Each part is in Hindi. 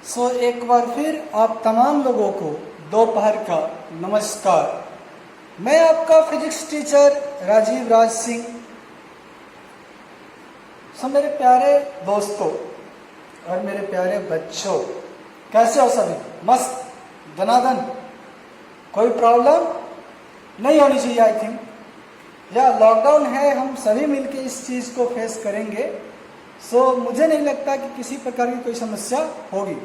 एक बार फिर आप तमाम लोगों को दोपहर का नमस्कार। मैं आपका फिजिक्स टीचर राजीव राज सिंह। मेरे प्यारे दोस्तों और मेरे प्यारे बच्चों, कैसे हो सभी? मस्त दनादन? कोई प्रॉब्लम नहीं होनी चाहिए आई थिंक। या लॉकडाउन है, हम सभी मिलके इस चीज़ को फेस करेंगे। मुझे नहीं लगता कि किसी प्रकार की कोई समस्या होगी।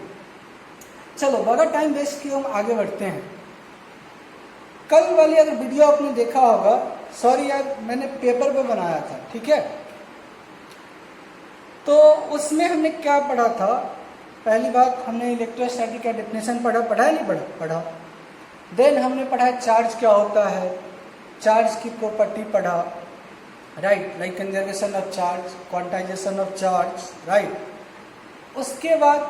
चलो बगैर टाइम वेस्ट किए हम आगे बढ़ते हैं। कल वाली अगर वीडियो आपने देखा होगा, सॉरी यार मैंने पेपर पे बनाया था, ठीक है? तो उसमें हमने क्या पढ़ा था? पहली बात हमने इलेक्ट्रोस्टैटिक का डेफिनेशन पढ़ा या नहीं पढ़ा। देन हमने पढ़ा चार्ज क्या होता है, चार्ज की प्रॉपर्टी पढ़ा, right, like conservation of charge, quantization of charge, right. उसके बाद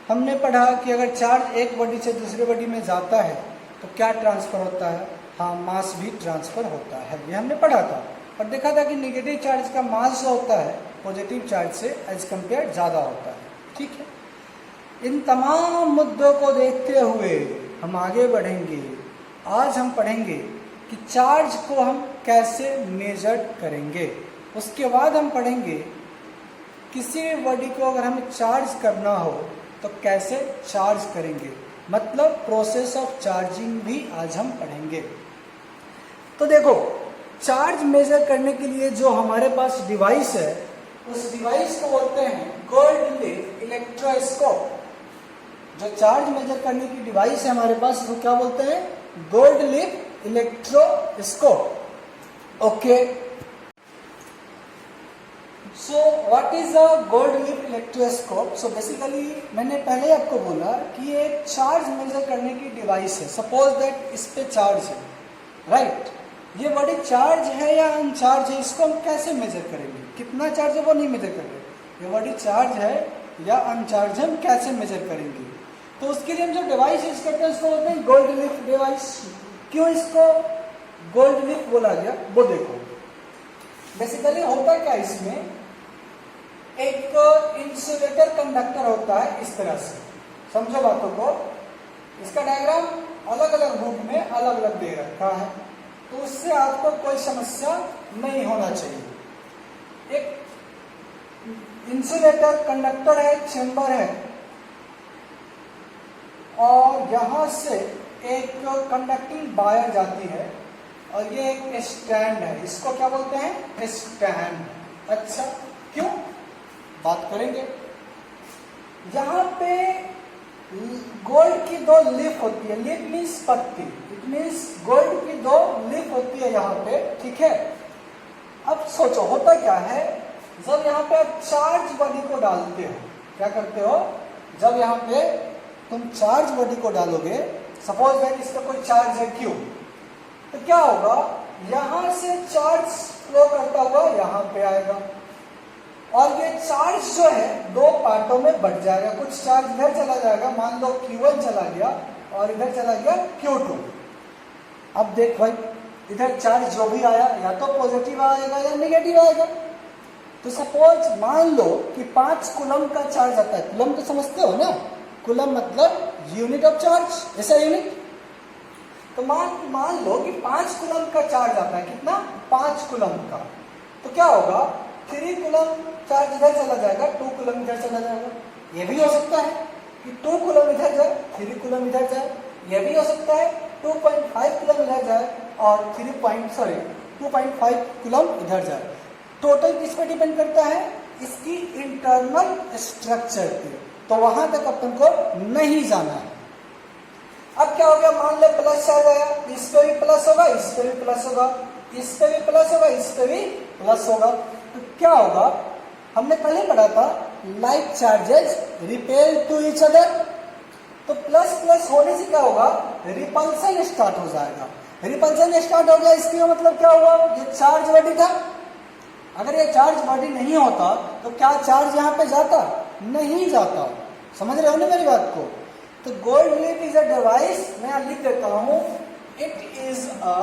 हमने पढ़ा कि अगर चार्ज एक बॉडी से दूसरे बॉडी में जाता है तो क्या ट्रांसफ़र होता है? हाँ, मास भी ट्रांसफ़र होता है, ये हमने पढ़ा था। और देखा था कि नेगेटिव चार्ज का मास जो होता है पॉजिटिव चार्ज से एज कम्पेयर ज़्यादा होता है, ठीक है? इन तमाम मुद्दों को देखते हुए हम आगे बढ़ेंगे। आज हम पढ़ेंगे कि चार्ज को हम कैसे मेजर करेंगे। उसके बाद हम पढ़ेंगे किसी भी बॉडी को अगर हमें चार्ज करना हो तो कैसे चार्ज करेंगे, मतलब प्रोसेस ऑफ चार्जिंग भी आज हम पढ़ेंगे। तो देखो, चार्ज मेजर करने के लिए जो हमारे पास डिवाइस है, उस डिवाइस को बोलते हैं गोल्ड लीफ इलेक्ट्रोस्कोप। जो चार्ज मेजर करने की डिवाइस है हमारे पास, वो क्या बोलते हैं? Gold leaf electroscope. Okay, so what is a gold leaf electroscope? Basically मैंने पहले आपको बोला कि ये चार्ज मेजर करने की डिवाइस है। सपोज दैट इस पे चार्ज है, राइट। ये बॉडी चार्ज है या अनचार्ज है, इसको हम कैसे मेजर करेंगे? कितना चार्ज है वो नहीं मेजर करेंगे, ये बॉडी चार्ज है या अनचार्ज है हम कैसे मेजर करेंगे? तो उसके लिए हम जो डिवाइस यूज करते हैं उसको बोलते हैं गोल्ड लीफ डिवाइस। क्यों इसको गोल्ड लीफ बोला गया वो देखो। बेसिकली होता क्या इसमें, एक इंसुलेटर कंडक्टर होता है इस तरह से, समझो बातों को। इसका डायग्राम अलग अलग रूप में अलग अलग दे रखा है, तो उससे आपको कोई समस्या नहीं होना चाहिए। एक इंसुलेटर कंडक्टर है, चेंबर है, और यहां से एक कंडक्टिंग वायर जाती है, और ये एक स्टैंड है। इसको क्या बोलते हैं? स्टैंड। अच्छा, क्यों? बात करेंगे। यहाँ पे गोल्ड की दो लीफ होती है, लीफ मीन्स पत्ती, इट मीन्स गोल्ड की दो लीफ होती है यहाँ पे, ठीक है? अब सोचो होता क्या है, जब यहाँ पे आप चार्ज बॉडी को डालते हो, क्या करते हो? जब यहाँ पे तुम चार्ज बॉडी को डालोगे, सपोज दैट इसका कोई चार्ज है Q, तो क्या होगा? यहां से चार्ज फ्लो करता हुआ यहाँ पे आएगा, और ये चार्ज जो है दो पार्टों में बढ़ जाएगा। कुछ चार्ज इधर चला जाएगा, मान लो Q1 चला गया, और इधर चला गया Q2। अब देख भाई, इधर चार्ज जो भी आया या तो पॉजिटिव आएगा या नेगेटिव आएगा। तो सपोज मान लो कि 5 कूलम का चार्ज आता है। कूलम तो समझते हो ना? कूलम मतलब यूनिट ऑफ चार्ज, ऐसा यूनिट। तो मान लो कि 5 कूलम का चार्ज आता है। कितना? 5 कूलम का। तो क्या होगा? 3 कूलम चार्ज इधर चला जाएगा, 2 कूलम इधर चला जाएगा। ये भी हो सकता है कि 2 कूलम इधर जाए, 3 कूलम इधर जाए। ये भी हो सकता है 2.5 कूलम इधर जाए और 2.5 कूलम इधर जाए। टोटल किस पे डिपेंड करता है? इसकी इंटरनल स्ट्रक्चर पे। तो वहां तक अपन को नहीं जाना है। अब क्या हो गया? मान ले प्लस चार्ज आया, इस पे भी प्लस होगा, इस पे भी प्लस होगा, इस पे भी प्लस होगा, इस पे भी प्लस होगा। तो क्या होगा? हमने पहले पढ़ा था like charges repel to each other. तो प्लस प्लस होने से क्या होगा? रिपल्सन स्टार्ट हो जाएगा। रिपल्सन स्टार्ट हो गया, इसका मतलब क्या हुआ? ये चार्ज बॉडी था। अगर ये चार्ज बॉडी नहीं होता तो क्या चार्ज यहाँ पे जाता? नहीं जाता। समझ रहे हो ना मेरी बात को? तो gold leaf is a device, मैं यहां लिख देता हूं, it is a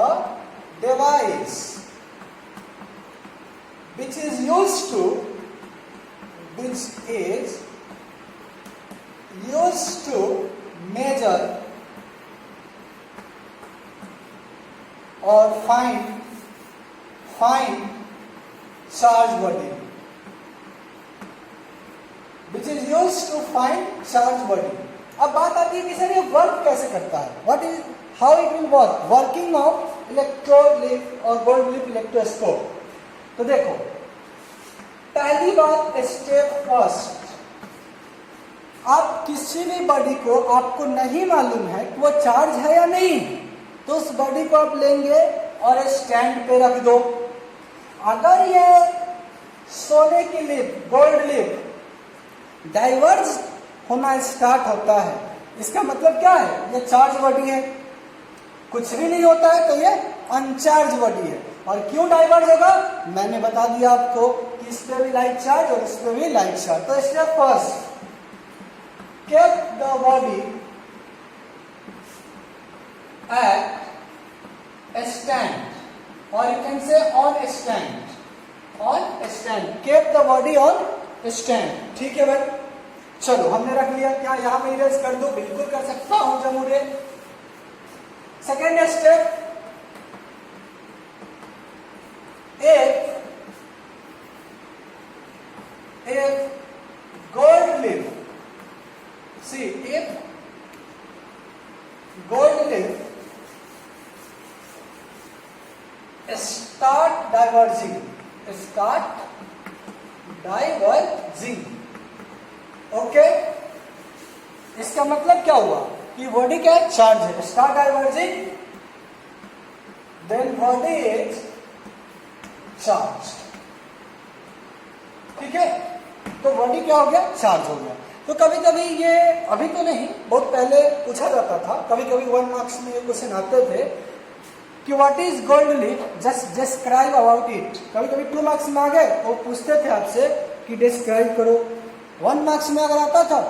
device which is used to measure or find charge body, which is used to find charge body. अब बात आती है कि सर ये वर्क कैसे करता है, what is how it will work, working of इलेक्ट्रोलिफ और गोल्डलिफ इलेक्ट्रोस्कोप. तो देखो पहली बात, स्टेप फर्स्ट, आप किसी भी बॉडी को आपको नहीं मालूम है कि वो चार्ज है या नहीं, तो उस बॉडी को आप लेंगे और स्टैंड पे रख दो. अगर ये सोने की लिप, गोल्ड लिप डाइवर्ज होना स्टार्ट होता है, इसका मतलब क्या है, ये चार्ज बॉडी है. कुछ भी नहीं होता है तो ये अनचार्ज बॉडी है. और क्यों डाइवर्ज होगा, मैंने बता दिया आपको कि इस पे भी लाइक चार्ज और इस पे भी लाइक चार्ज. तो step first, keep the body at a stand or you can say on a stand, keep the body on a stand. ठीक है भाई, चलो हमने रख लिया. क्या यहां मैं इरेज कर दूं, बिल्कुल कर सकता हूं जमूरे. Second step, if gold leaf, see if gold leaf start diverging, okay. इसका मतलब क्या हुआ कि बॉडी क्या है, चार्ज है. Start diverging, then body is charge. ठीक है, तो बॉडी क्या हो गया, चार्ज हो गया. तो कभी कभी ये, अभी तो नहीं, बहुत पहले पूछा जाता था, कभी कभी 1 मार्क्स में ये क्वेश्चन आते थे कि what is gold leaf, just describe about it. कभी कभी 2 मार्क्स में आ गए तो पूछते थे आपसे कि डिस्क्राइब करो. 1 मार्क्स में अगर आता था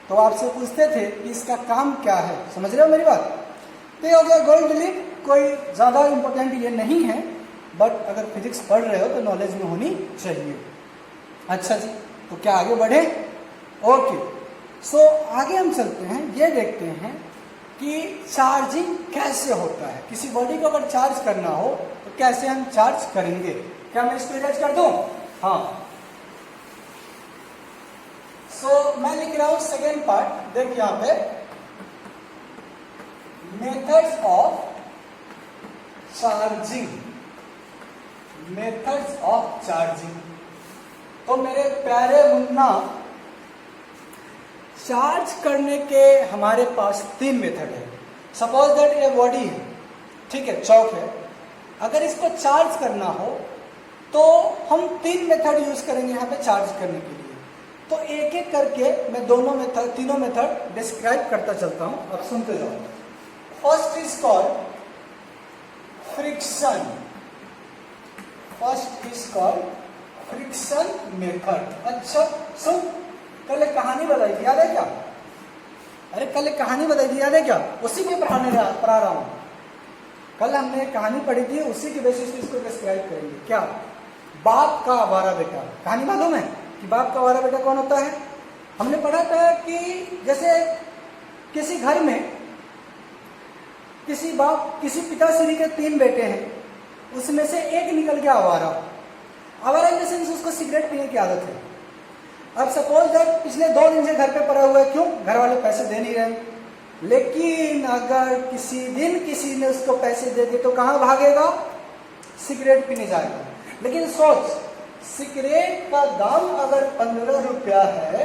तो आपसे पूछते थे कि इसका काम क्या है. समझ रहे हो मेरी बात. तो ये हो गया गोल्ड लीफ. कोई ज्यादा इंपॉर्टेंट ये नहीं है, बट अगर फिजिक्स पढ़ रहे हो तो नॉलेज में होनी चाहिए. अच्छा जी, तो क्या आगे बढ़े. ओके, सो आगे हम चलते हैं, ये देखते हैं कि चार्जिंग कैसे होता है. किसी बॉडी को अगर चार्ज करना हो तो कैसे हम चार्ज करेंगे. क्या मैं इसको इरेज कर दूं, हाँ. सो मैं लिख रहा हूं सेकेंड पार्ट. देख यहां पे methods of charging, methods of charging. तो मेरे प्यारे मुन्ना, चार्ज करने के हमारे पास 3 मेथड है. सपोज दैट ये बॉडी है, ठीक है, चौक है. अगर इसको चार्ज करना हो तो हम 3 मेथड यूज करेंगे यहाँ पे चार्ज करने के लिए. तो एक एक करके मैं तीनों मेथड डिस्क्राइब करता चलता हूं, अब सुनते जाओ. First is called friction. First is called friction method. अच्छा सुन, कल एक कहानी बताई थी, याद है क्या. अरे कल एक कहानी बताई थी, याद है क्या. उसी के पढ़ा रहा हूं. कल हमने एक कहानी पढ़ी थी, उसी के बेसिस पे इसको डिस्क्राइब करेंगे. क्या, बाप का आवारा बेटा. कहानी मालूम है कि बाप का आवारा बेटा कौन होता है. हमने पढ़ा था कि जैसे किसी घर में किसी पिताश्री के 3 बेटे हैं, उसमें से एक निकल गया आवारा. आवारा इन द सेंस उसको सिगरेट पीने की आदत है. अब सपोज दैट पिछले 2 दिन से घर पे पड़ा हुआ है. क्यों, घर वाले पैसे दे नहीं रहे. लेकिन अगर किसी दिन किसी ने उसको पैसे दे दिए तो कहां भागेगा, सिगरेट पीने जाएगा. लेकिन सोच, सिगरेट का दाम अगर 15 रुपया है,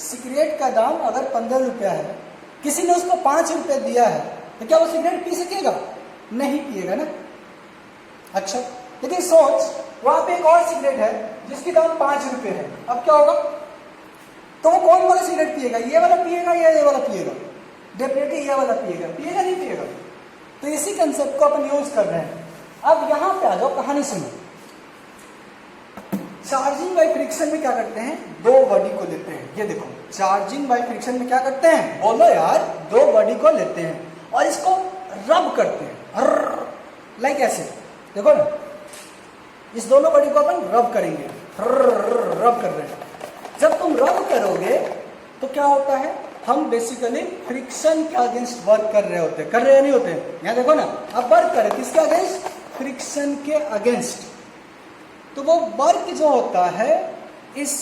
सिगरेट का दाम अगर 15 रुपया है, किसी ने उसको 5 रुपए दिया है, तो क्या वो सिगरेट पी सकेगा, नहीं पिएगा ना. अच्छा, लेकिन सोच वहां पे एक और सिगरेट है जिसकी दाम 5 रुपए है. अब क्या होगा, तो वो कौन वाला सिगरेट पिएगा, ये वाला पिएगा या ये वाला पिएगा. डेफिनेटली ये वाला पिएगा. पिएगा नहीं पिएगा. तो इसी कंसेप्ट को अपन यूज कर रहे हैं. अब यहां पे आ जाओ, कहानी सुनो. चार्जिंग बाय फ्रिक्शन में क्या करते हैं, 2 बॉडी को लेते हैं. ये देखो, चार्जिंग बाय फ्रिक्शन में क्या करते हैं, बोलो यार, 2 बॉडी को लेते हैं और इसको रब करते हैं. लाइक ऐसे देखो ना, इस दोनों बॉडी को अपन रब करेंगे. रब कर रहे हैं. जब तुम रब करोगे तो क्या होता है, हम बेसिकली फ्रिक्शन के अगेंस्ट वर्क कर रहे होते हैं, कर रहे नहीं होते। यहाँ देखो ना, अब वर्क करें किसके अगेंस्ट, फ्रिक्शन के अगेंस्ट। तो वो वर्क जो होता है इस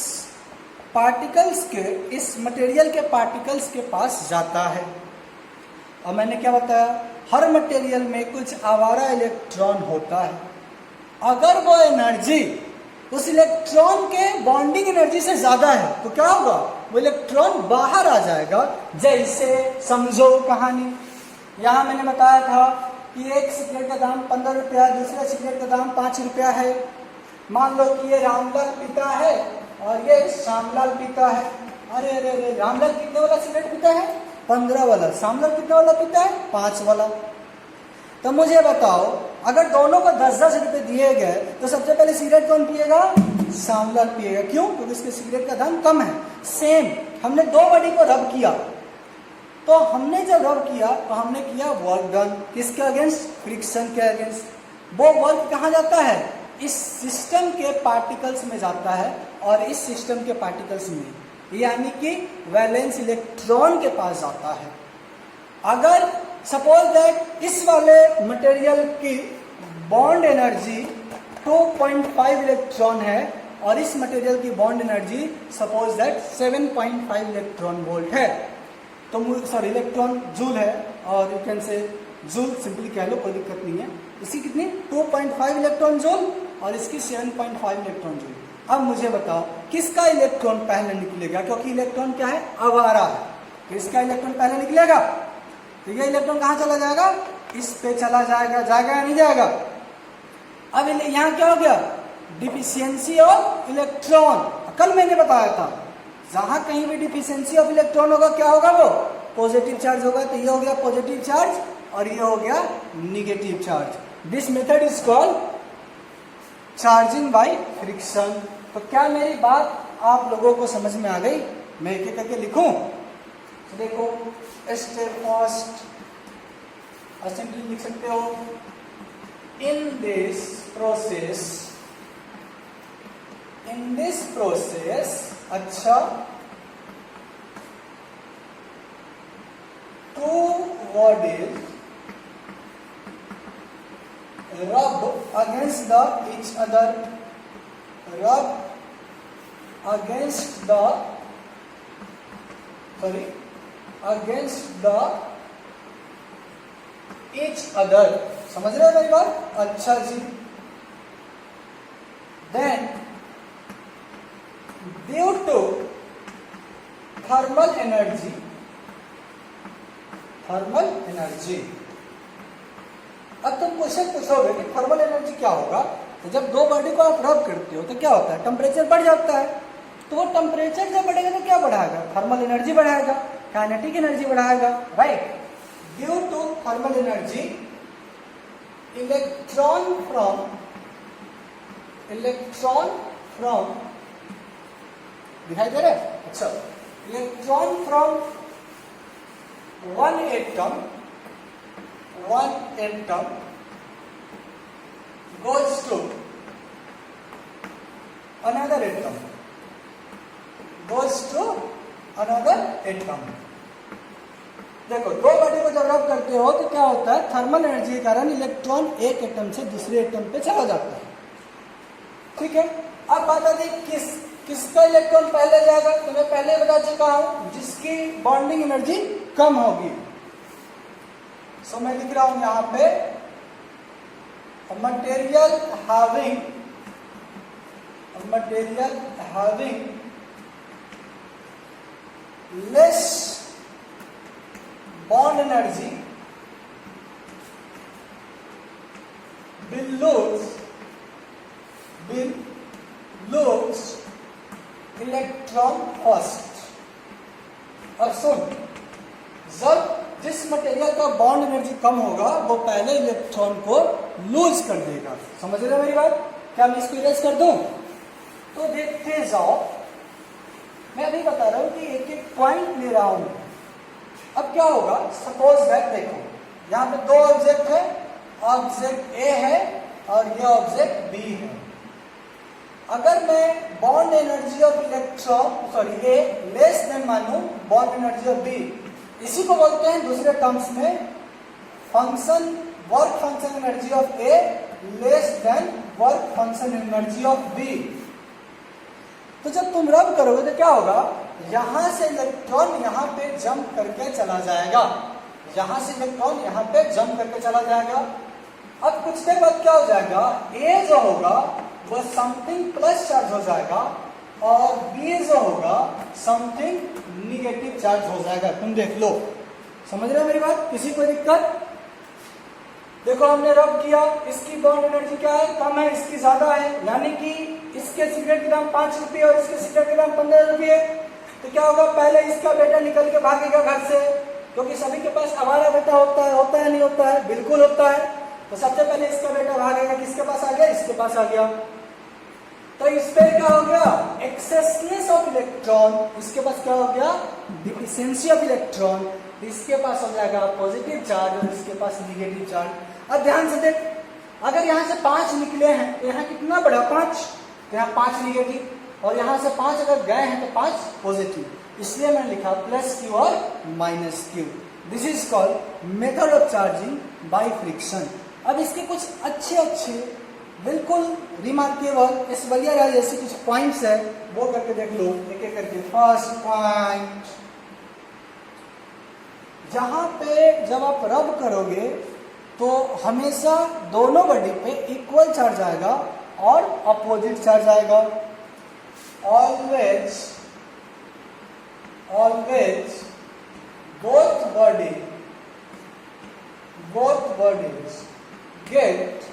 पार्टिकल्स के, इस मटेरियल के पार्टिकल्स के पास जाता है। और मैंने क्या बताया, हर मटेरियल में कुछ आवारा इलेक्ट्रॉन होता है। अगर वो एनर्जी उस इलेक्ट्रॉन के बॉन्डिंग एनर्जी से ज्यादा है तो क्या होगा, वो इलेक्ट्रॉन बाहर आ जाएगा। जैसे समझो कहानी, यहाँ मैंने बताया था कि एक सिगरेट का दाम 15 रुपया, दूसरा सिगरेट का दाम 5 रुपया है। मान लो कि ये रामलाल पीता है और ये श्यामलाल पीता है। अरे अरे अरे, रामलाल कितने वाला सिगरेट पीता है, 15 वाला। श्यामलाल कितने वाला पीता है, 5 वाला। तो मुझे बताओ, अगर दोनों को 10-10 रुपए दिए गए तो सबसे पहले सिगरेट कौन पिएगा, श्यामलाल पिएगा। क्यों, क्योंकि उसके सिगरेट का दाम कम है। सेम, हमने दो बॉडी को रब किया, तो हमने जब रब किया तो हमने किया वर्क डन, किसके अगेंस्ट, फ्रिक्शन के अगेंस्ट। वो वर्क कहाँ जाता है, इस सिस्टम के पार्टिकल्स में जाता है, और इस सिस्टम के पार्टिकल्स में यानी कि वैलेंस इलेक्ट्रॉन के पास जाता है। अगर सपोज दैट इस वाले मटेरियल की बॉन्ड एनर्जी 2.5 इलेक्ट्रॉन है और इस मटेरियल की bond energy suppose that 7.5 electron volt है, तो सॉरी इलेक्ट्रॉन जूल है, और you can say joule simply कह लो, कोई दिक्कत नहीं है। इसकी कितनी 2.5 इलेक्ट्रॉन जूल और इसकी 7.5 इलेक्ट्रॉन जूल। अब मुझे बताओ किसका इलेक्ट्रॉन पहले निकलेगा, क्योंकि इलेक्ट्रॉन क्या है, आवारा है। किसका इलेक्ट्रॉन पहले निकलेगा, तो ये इलेक्ट्रॉन कहाँ चला जाएगा, इस पे चला जाएगा, जाएगा या नहीं जाएगा। अब यहाँ क्या हो गया, डिफिशियंसी ऑफ इलेक्ट्रॉन। कल मैंने बताया था, जहां कहीं भी डिफिशियंसी ऑफ इलेक्ट्रॉन होगा क्या होगा, वो पॉजिटिव चार्ज होगा। तो ये हो गया पॉजिटिव चार्ज और ये हो गया negative charge. This method is called charging by friction. तो क्या मेरी बात आप लोगों को समझ में आ गई, मैं एक एक करके लिखूं। तो देखो, स्टेप फर्स्ट सिंपली लिख सकते हो, इन दिस प्रोसेस, अच्छा, two bodies rub against each other, each other, समझ रहे हो मेरी बात, अच्छा जी। Then due to thermal energy, अब तुम क्वेश्चन पूछोगे कि थर्मल एनर्जी क्या होगा। तो जब दो बॉडी को आप रब करते हो तो क्या होता है, टेम्परेचर बढ़ जाता है। तो वो टेम्परेचर जब बढ़ेगा तो क्या बढ़ाएगा, थर्मल एनर्जी बढ़ाएगा, काइनेटिक एनर्जी बढ़ाएगा, right. Due to thermal energy, electron from दिखाई दे रहा है, अच्छा, electron from one atom goes to another atom, देखो दो बॉडी को जब रब करते हो तो क्या होता है, थर्मल एनर्जी के कारण इलेक्ट्रॉन एक एटम से दूसरे एटम पे चला जाता है, ठीक है। अब बता दें किसका इलेक्ट्रॉन पहले जाएगा, तो मैं पहले बता चुका हूं, जिसकी बॉन्डिंग एनर्जी कम होगी। सो मैं लिख रहा हूं यहां पे, material having less bond energy will lose electron first. अब सुन, जब जिस मटेरियल का बॉन्ड एनर्जी कम होगा वो पहले इलेक्ट्रॉन को लूज कर देगा, समझ रहे हो मेरी बात। क्या मैं इसको इरेज कर दूं, तो देखते जाओ, मैं अभी बता रहा हूं कि एक एक पॉइंट ले रहा हूं। अब क्या होगा, सपोज दैट देखो यहां पे दो ऑब्जेक्ट है, ऑब्जेक्ट ए है और ये ऑब्जेक्ट बी है। अगर मैं bond energy of electron A less than मानूं बॉन्ड एनर्जी ऑफ बी, इसी को बोलते हैं दूसरे टर्म्स में function work function energy of A less than work function energy of B. तो जब तुम रब करोगे तो क्या होगा, यहां से इलेक्ट्रॉन यहां पे जंप करके चला जाएगा, यहां से इलेक्ट्रॉन यहां पे जंप करके चला जाएगा। अब कुछ देर बाद क्या हो जाएगा, ए जो होगा वो समथिंग प्लस चार्ज हो जाएगा और बी जो होगा समथिंग निगेटिव चार्ज हो जाएगा। तुम देख लो, समझ रहे हो मेरी बात, किसी को दिक्कत? देखो हमने रब किया, इसकी बॉन्ड एनर्जी क्या है, कम है, इसकी ज्यादा है, यानी कि इसके सिगरेट के दाम 5 रुपये और इसके सिगरेट के दाम 15 रुपये। तो क्या होगा, पहले इसका बेटा निकल के भागेगा घर से, क्योंकि सभी के पास आवारा बेटा होता है नहीं होता है, बिल्कुल होता है। तो सबसे पहले इसका बेटा भागेगा, किसके पास आ गया, इसके पास आ गया। तो इस पे क्या हो गया, एक्सेसनेस ऑफ इलेक्ट्रॉन, इसके पास क्या हो गया, डिफिशिएंसी ऑफ इलेक्ट्रॉन, इसके पास हो जाएगा पॉजिटिव चार्ज और इसके पास निगेटिव चार्ज। अब ध्यान से देख, अगर यहाँ से 5 निकले हैं तो यहाँ कितना बढ़ा 5, तो यहाँ 5 निगेटिव और यहाँ से 5 अगर गए हैं तो 5 पॉजिटिव, इसलिए मैंने लिखा प्लस क्यू और minus Q. This is called method of charging by friction. अब इसके कुछ अच्छे बिल्कुल रिमार्केबल इस वलियर जैसे कुछ पॉइंट्स है, वो करके देख लो एक एक करके। फर्स्ट पॉइंट, जहां पे जब आप रब करोगे तो हमेशा दोनों बॉडी पे इक्वल चार्ज आएगा और अपोजिट चार्ज आएगा। Always both bodies get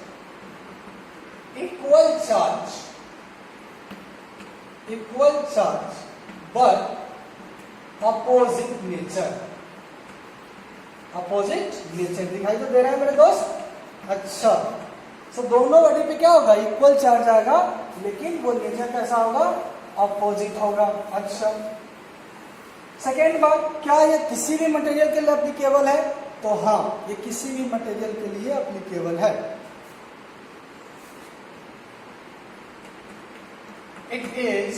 equal charge but opposite nature दिखाई तो दे रहा है मेरे दोस्त? अच्छा, तो दोनों बॉडी पे क्या होगा, इक्वल चार्ज आएगा, लेकिन वो नेचर कैसा होगा, अपोजिट होगा। अच्छा, सेकेंड बात, क्या ये किसी भी मटेरियल के लिए एप्लीकेबल है? तो हाँ, ये किसी भी मटेरियल के लिए एप्लीकेबल है। It is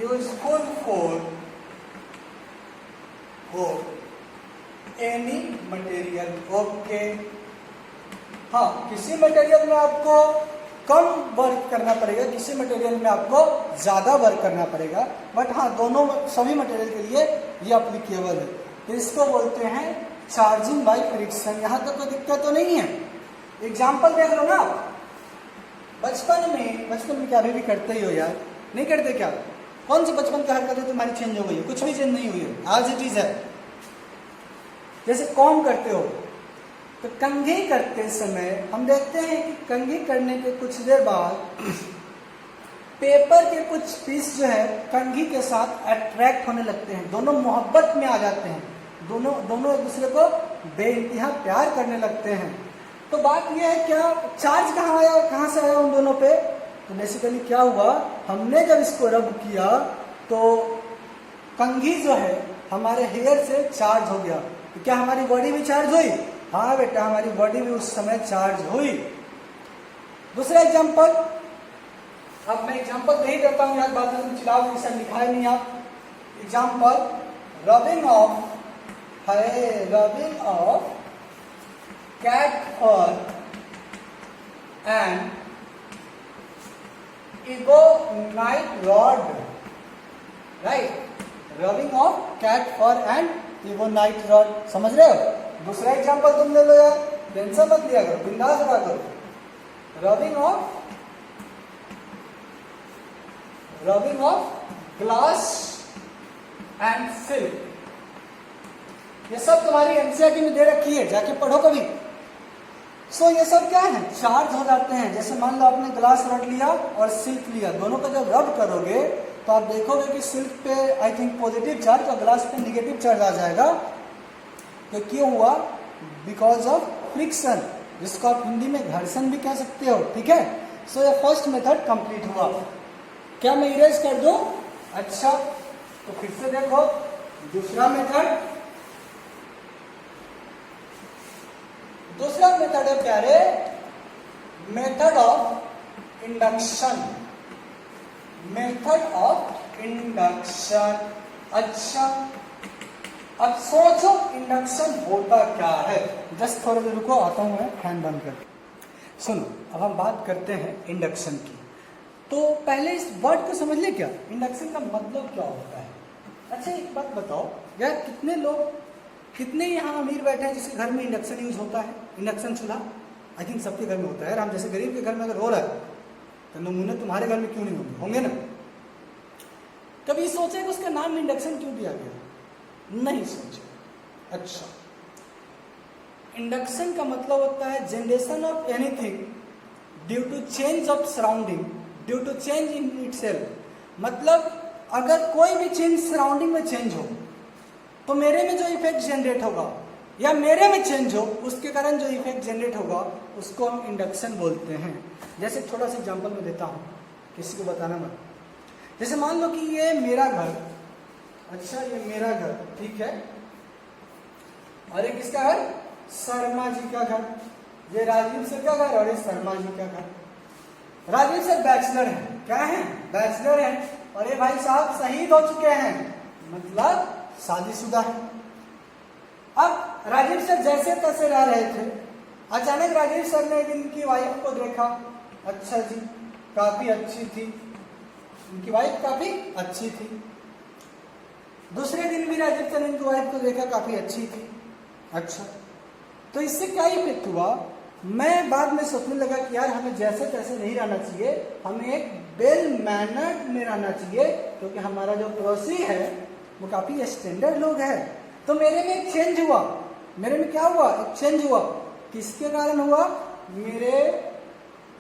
useful for any material. Okay, हाँ, किसी मटेरियल में आपको कम वर्क करना पड़ेगा, किसी मटेरियल में आपको ज्यादा वर्क करना पड़ेगा, बट हाँ दोनों सभी मटेरियल के लिए ये एप्लीकेबल है। तो इसको बोलते हैं चार्जिंग बाय फ्रिक्शन। यहाँ तक कोई दिक्कत तो नहीं है? एग्जाम्पल देख लो ना, बचपन में क्या अभी भी करते ही हो यार, नहीं करते क्या? कौन सी बचपन की हरकतें तुम्हारी चेंज हो गई है? कुछ भी चेंज नहीं हुई है, आज इट इज है। जैसे कॉम करते हो तो कंघी करते समय हम देखते हैं कि कंघी करने के कुछ देर बाद पेपर के कुछ पीस जो है कंघी के साथ अट्रैक्ट होने लगते हैं, दोनों मोहब्बत में आ जाते हैं, दोनों एक दूसरे को बेइंतहा प्यार करने लगते हैं। तो बात यह है, क्या चार्ज कहाँ से आया उन दोनों पे? तो बेसिकली क्या हुआ, हमने जब इसको रब किया तो कंघी जो है हमारे हेयर से चार्ज हो गया। तो क्या हमारी बॉडी भी चार्ज हुई? हाँ बेटा, हमारी बॉडी भी उस समय चार्ज हुई। दूसरा एग्जांपल, अब मैं एग्जांपल नहीं देता हूं यार, बाद में चिल्लाओ इसे लिखा है नहीं आप। Example, rubbing of cat fur and ebonite rod, right? Rubbing of cat fur and ebonite rod, समझ रहे हो? दूसरा एग्जांपल तुम ले लो यार, टेंशन मत लिया करो, बिंदास रहा करो। Rubbing of glass and silk, ये सब तुम्हारी एनसीईआरटी में दे रखी है, जाके पढ़ो कभी। सो ये सब क्या है, चार्ज हो जाते हैं। जैसे मान लो आपने ग्लास रॉड लिया और सिल्क लिया, दोनों का जब रब करोगे तो आप देखोगे कि सिल्क पे आई थिंक पॉजिटिव चार्ज और ग्लास पे निगेटिव चार्ज आ जाएगा। तो क्यों हुआ? बिकॉज ऑफ फ्रिक्शन, जिसको आप हिंदी में घर्षण भी कह सकते हो, ठीक है? सो ये फर्स्ट मेथड कंप्लीट हुआ। क्या मैं इरेज कर दूं? अच्छा, तो फिर से देखो दूसरा मेथड है प्यारे, method of induction, method of induction. अच्छा, अब सोचो इंडक्शन होता क्या है। जस्ट थोड़ा देर रुको, आता हूं मैं फैन बंद कर। सुनो, अब हम बात करते हैं इंडक्शन की। तो पहले इस वर्ड को समझ ले, क्या इंडक्शन का मतलब क्या होता है। अच्छा एक बात बताओ यार, कितने यहाँ अमीर बैठे हैं जिसके घर में इंडक्शन यूज होता है, इंडक्शन चूल्हा। आई थिंक सबके घर में होता है। हम जैसे गरीब के घर में अगर हो रहा है तो नमूने तुम्हारे घर में क्यों नहीं होंगे ना। कभी सोचे कि उसका नाम इंडक्शन क्यों दिया गया? नहीं सोचे। अच्छा, इंडक्शन का मतलब होता है generation of anything due to change of surrounding, due to change in itself. मतलब अगर कोई भी चेंज सराउंडिंग में चेंज हो तो मेरे में जो इफेक्ट जनरेट होगा, या मेरे में चेंज हो उसके कारण जो इफेक्ट जनरेट होगा, उसको हम इंडक्शन बोलते हैं। जैसे थोड़ा सा एग्जांपल मैं देता हूँ, किसी को बताना मत। जैसे मान लो कि ये मेरा घर, अच्छा ये मेरा घर, ठीक है, और एक किसका घर? शर्मा जी का घर। ये राजीव सर का घर और ये शर्मा जी का घर। राजीव सर बैचलर हैं, क्या है? बैचलर हैं। और ये भाई साहब शहीद हो चुके हैं, मतलब शादीशुदा है। अब राजीव सर जैसे तैसे रह रहे थे, अचानक राजीव सर ने इनकी वाइफ को देखा, अच्छा जी काफी अच्छी थी, इनकी वाइफ काफी अच्छी थी। दूसरे दिन भी राजीव सर ने इनकी वाइफ को देखा, काफी अच्छी थी। अच्छा, तो इससे क्या इफेक्ट हुआ? मैं बाद में सोचने लगा कि यार हमें जैसे तैसे नहीं रहना चाहिए, हमें एक वेल मैनर्ड में रहना चाहिए, क्योंकि हमारा जो पड़ोसी है वो काफी स्टैंडर्ड लोग हैं। तो मेरे में एक चेंज हुआ। मेरे में क्या हुआ? एक चेंज हुआ। किसके कारण हुआ? मेरे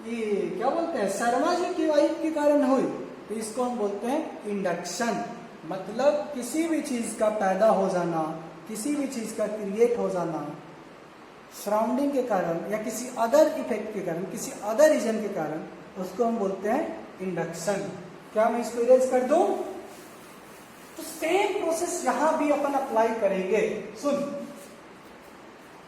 ये क्या बोलते हैं, शर्मा जी की वाइफ के कारण हुई। तो इसको हम बोलते हैं इंडक्शन। मतलब किसी भी चीज का पैदा हो जाना, किसी भी चीज का क्रिएट हो जाना सराउंडिंग के कारण या किसी अदर इफेक्ट के कारण, किसी अदर रीजन के कारण, उसको हम बोलते हैं इंडक्शन। क्या मैं इसको इरेज कर दूं? तो सेम प्रोसेस यहां भी अपन अप्लाई करेंगे। सुन,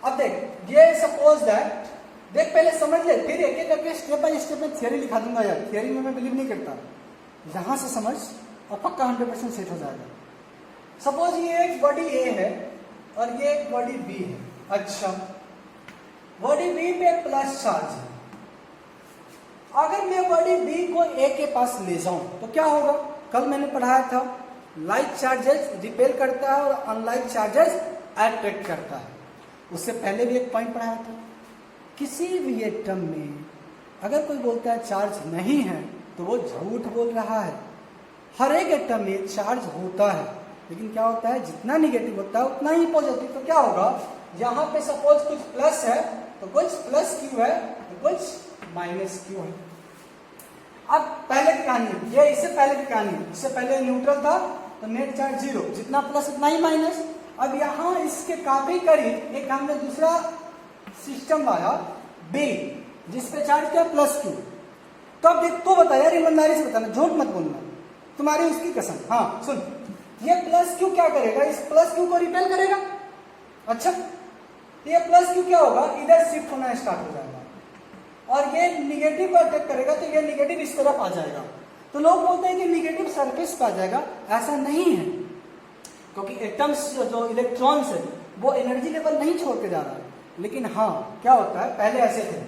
अब देख, ये सपोज दैट, देख पहले समझ ले, फिर एक एक करके स्टेप बाय स्टेप में थियरी लिखा दूंगा। यार थियरी में मैं बिलीव नहीं करता, यहां से समझ और पक्का 100% सेट हो जाएगा। सपोज ये एक बॉडी ए है और ये एक बॉडी बी है। अच्छा, बॉडी बी पे प्लस चार्ज है। अगर मैं बॉडी बी को ए के पास ले जाऊं तो क्या होगा? कल मैंने पढ़ाया था, लाइक चार्जेस रिपेल करता है और अनलाइक चार्जेस अट्रैक्ट करता है। उससे पहले भी एक पॉइंट पढ़ाया था, किसी भी एटम में अगर कोई बोलता है चार्ज नहीं है तो वो झूठ बोल रहा है। हर एक एटम में चार्ज होता है, लेकिन क्या होता है, जितना निगेटिव होता है उतना ही पॉजिटिव। तो क्या होगा, यहाँ पे सपोज कुछ प्लस है तो कुछ प्लस क्यू है तो कुछ माइनस क्यू है। अब पहले की कहानी है ये, इससे पहले की कहानी है। इससे पहले न्यूट्रल था तो नेट चार्ज जीरो, जितना प्लस उतना ही माइनस। अब यहाँ इसके काफी करीब एक हमने दूसरा सिस्टम लाया बी, जिसपे चार्ज क्या, प्लस क्यू। तो अब देख, तो बता यार, ईमानदारी से बताना, झूठ मत बोलना, तुम्हारी उसकी कसम। हाँ सुन, ये प्लस क्यू क्या करेगा, इस प्लस क्यू को रिपेल करेगा। अच्छा, ये प्लस क्यू क्या होगा, इधर शिफ्ट होना स्टार्ट हो जाएगा और ये निगेटिव को अटैक करेगा तो ये निगेटिव इस तरफ आ जाएगा। तो लोग बोलते हैं कि निगेटिव सरफेस पे आ जाएगा, ऐसा नहीं है, क्योंकि एटम्स जो इलेक्ट्रॉन्स है वो एनर्जी लेवल नहीं छोड़ के जा रहा है। लेकिन हाँ क्या होता है, पहले ऐसे थे,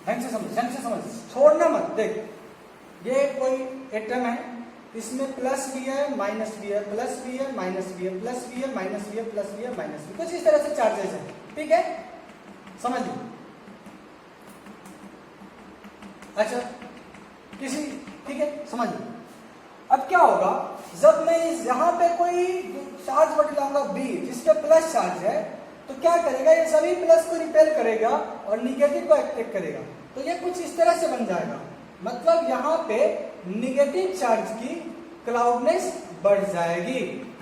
ढंग से समझ, छोड़ना मत। देख, ये कोई एटम है, इसमें प्लस भी है माइनस भी है, प्लस भी है माइनस भी है, प्लस भी है माइनस भी है, प्लस भी है माइनस भी, कुछ इस तरह से चार्जेस है। ठीक है, समझ लो। अच्छा, किसी, ठीक है, समझ लो। अब क्या होगा, जब मैं इस यहां पे कोई चार्ज बट लाऊंगा बी जिसपे प्लस चार्ज है, तो क्या करेगा, ये सभी प्लस को रिपेल करेगा और निगेटिव को अट्रैक्ट करेगा। तो ये कुछ इस तरह से बन जाएगा। मतलब यहाँ पे निगेटिव चार्ज की क्लाउडनेस बढ़ जाएगी।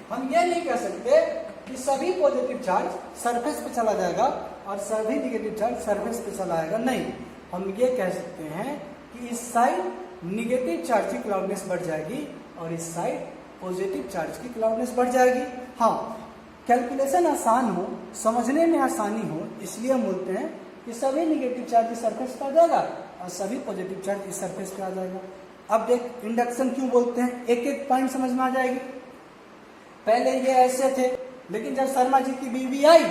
हम ये नहीं कह सकते कि सभी पॉजिटिव चार्ज सरफेस पे चला जाएगा और सभी निगेटिव चार्ज सरफेस पे चला आएगा, नहीं। हम ये कह सकते हैं कि इस साइड निगेटिव चार्ज की क्लाउडनेस बढ़ जाएगी और इस साइड पॉजिटिव चार्ज की क्लाउडनेस बढ़ जाएगी। हाँ, कैलकुलेशन आसान हो, समझने में आसानी हो, इसलिए हम बोलते हैं कि सभी निगेटिव चार्ज सरफेस पर आ जाएगा और सभी पॉजिटिव चार्ज इस सरफेस पे आ जाएगा। अब देख इंडक्शन क्यों बोलते हैं, एक एक पॉइंट समझ में आ जाएगी। पहले ये ऐसे थे, लेकिन जब शर्मा जी की बीवी आई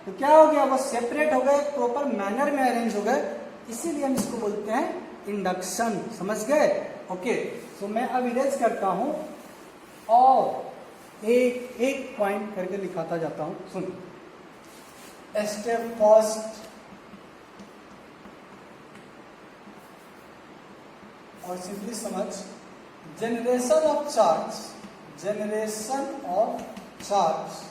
तो क्या हो गया, वो सेपरेट हो गए, प्रॉपर मैनर में अरेंज हो गए, इसीलिए हम इसको बोलते हैं इंडक्शन। समझ गए? ओके, तो मैं अब इरेज करता हूं और एक एक पॉइंट करके लिखाता जाता हूं। सुन, स्टेप फर्स्ट, और सिंपली समझ, generation of charge, generation of charge,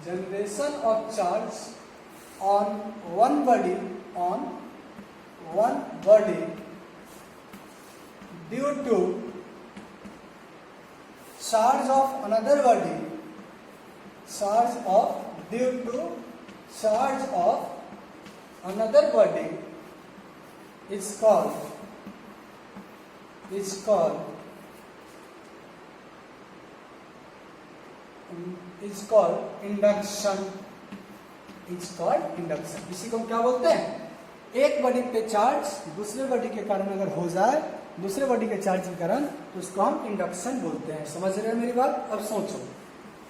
generation of charge on one body due to charge of another body, due to charge of another body is called induction, is called induction। इसी को क्या बोलते हैं, एक बॉडी पे चार्ज दूसरे बॉडी के कारण अगर हो जाए, दूसरे बॉडी के चार्ज के कारण, तो उसको हम इंडक्शन बोलते हैं। समझ रहे हैं मेरी बात? अब सोचो,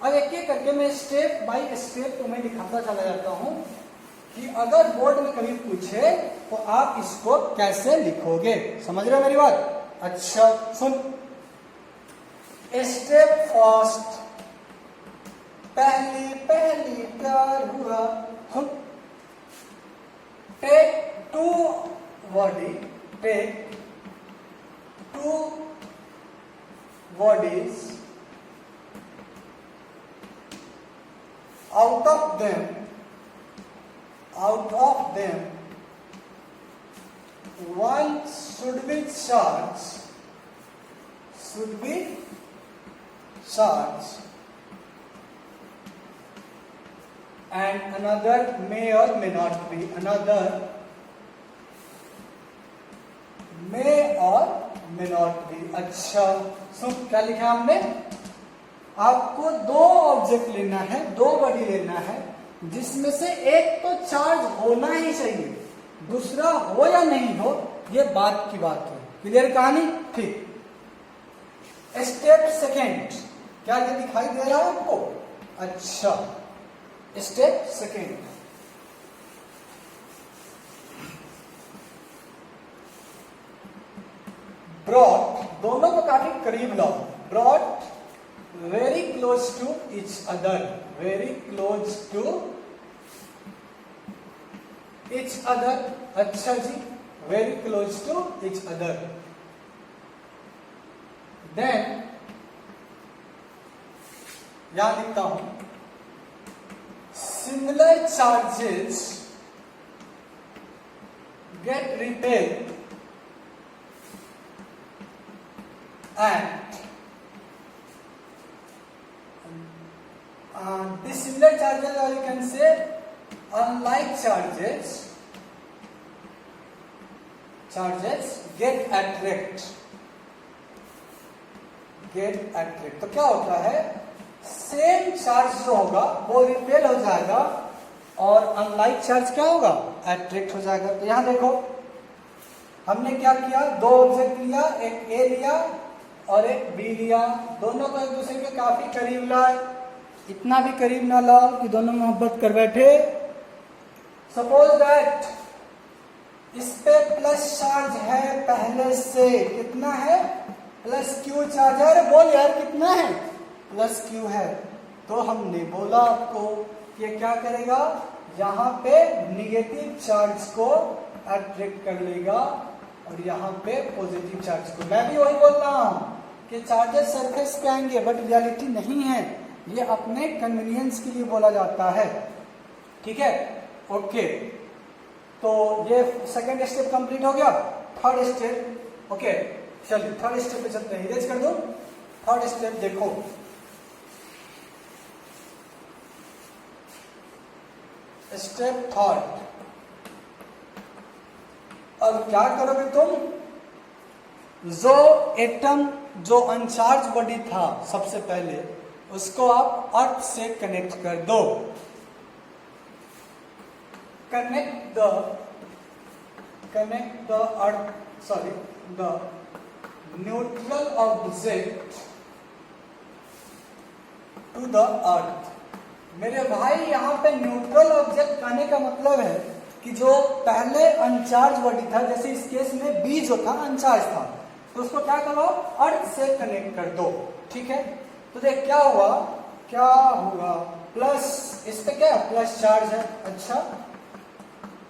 अब एक एक करके मैं स्टेप बाय स्टेप तुम्हें दिखाता चला जाता हूं कि अगर बोर्ड में कभी पूछे तो आप इसको कैसे लिखोगे। समझ रहे हो मेरी बात? अच्छा सुन, स्टेप फर्स्ट, पहली प्यार हुआ, हम take two bodies, out of them one should be charged and another may or may not be, another may or may not be। अच्छा सुन, क्या लिखा हमने, आपको दो ऑब्जेक्ट लेना है, दो बॉडी लेना है, जिसमें से एक तो चार्ज होना ही चाहिए, दूसरा हो या नहीं हो ये बात की बात है। क्लियर कहानी? ठीक। स्टेप सेकेंड, क्या ये दिखाई दे रहा है आपको? अच्छा, स्टेप सेकेंड, ब्रॉट, दोनों को काफी करीब लाओ, brought very close to each other, very close to each other. अच्छा जी, very close to each other. Then यहां लिखता हूं, similar charges get repelled and dissimilar charges, or you can say unlike charges get attract। तो क्या होता है, सेम चार्ज जो होगा वो रिपेल हो जाएगा और अनलाइक चार्ज क्या होगा, अट्रैक्ट हो जाएगा। तो यहां देखो हमने क्या किया, दो ऑब्जेक्ट लिया, एक ए लिया और एक बी लिया, दोनों को एक दूसरे के काफी करीब लाए, इतना भी करीब ना लाओ कि दोनों मोहब्बत कर बैठे। सपोज दैट इस पे प्लस चार्ज है पहले से, कितना है, प्लस क्यू चार्ज है। अरे बोल यार कितना है, प्लस क्यू है। तो हमने बोला आपको कि क्या करेगा, यहाँ पे निगेटिव चार्ज को अट्रैक्ट कर लेगा और यहाँ पे पॉजिटिव चार्ज को। मैं भी वही बोल रहा हूँ कि चार्जेस सरफेस पे आएंगे, बट रियलिटी नहीं है, ये अपने कन्वीनियंस के लिए बोला जाता है। ठीक है, ओके। तो ये सेकेंड स्टेप कंप्लीट हो गया। थर्ड स्टेप, ओके चलिए थर्ड स्टेप पे चलते हैं, इरेज कर दो। थर्ड स्टेप देखो, स्टेप थर्ड। अब क्या करोगे तुम, जो एटम जो अनचार्ज बॉडी था सबसे पहले, उसको आप अर्थ से कनेक्ट कर दो। Connect the connect the neutral object to the earth। मेरे भाई यहाँ पे न्यूट्रल ऑब्जेक्ट कहने का मतलब है कि जो पहले अनचार्ज बॉडी था, जैसे इस केस में बी जो था अनचार्ज था, तो उसको क्या करो, अर्थ से कनेक्ट कर दो। ठीक है, तो देख क्या होगा प्लस, इस पे क्या प्लस चार्ज है। अच्छा,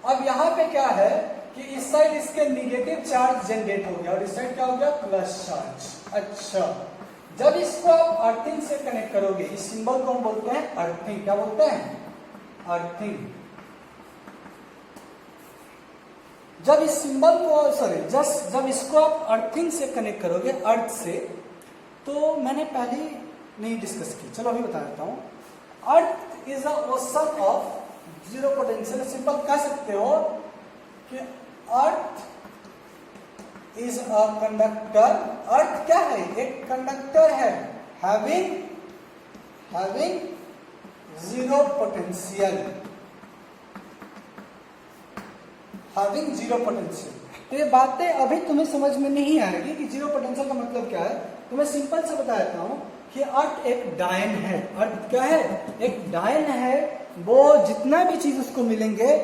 अब यहाँ पे क्या है कि इस साइड इसके निगेटिव चार्ज जनरेट हो गया और इस साइड क्या हो गया, प्लस चार्ज। अच्छा, जब इसको आप अर्थिंग से कनेक्ट करोगे, इस सिंबल को हम बोलते हैं अर्थिंग। क्या बोलते हैं, अर्थिंग। जब इस सिंबल को जब इसको आप अर्थिंग से कनेक्ट करोगे, अर्थ से, तो मैंने पहले नहीं डिस्कस की, चलो अभी बता देता हूं। Earth is a ocean of zero potential. Simple कह सकते हो कि अर्थ इज अ कंडक्टर। अर्थ क्या है, एक कंडक्टर है, having zero potential, having zero potential. तो ये बातें अभी तुम्हें समझ में नहीं आएगी कि जीरो पोटेंशियल का मतलब क्या है। तो मैं सिंपल से बता देता हूं कि अर्थ एक डायन है। अर्थ क्या है, एक डायन है। वो जितना भी चीज उसको मिलेंगे,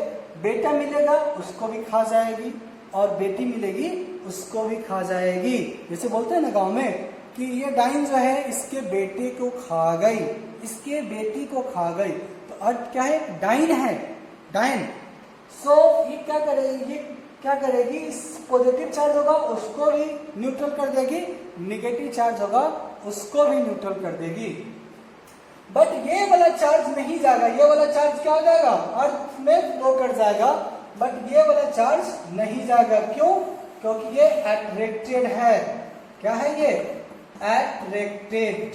बेटा मिलेगा उसको भी खा जाएगी और बेटी मिलेगी उसको भी खा जाएगी। जैसे बोलते हैं ना गांव में कि ये डायन जो है इसके बेटे को खा गई, इसके बेटी को खा गई। तो अर्थ क्या है, डायन है, डायन। सो ये क्या करेगी, इस पॉजिटिव चार्ज होगा उसको भी न्यूट्रल कर देगी, निगेटिव चार्ज होगा उसको भी न्यूट्रल कर देगी। बट ये वाला चार्ज नहीं जाएगा, ये वाला चार्ज क्या हो जाएगा, अर्थ में फ्लो कर जाएगा। बट ये वाला चार्ज नहीं जाएगा, क्यों, क्योंकि ये अट्रैक्टेड है। क्या है ये, अट्रैक्टेड।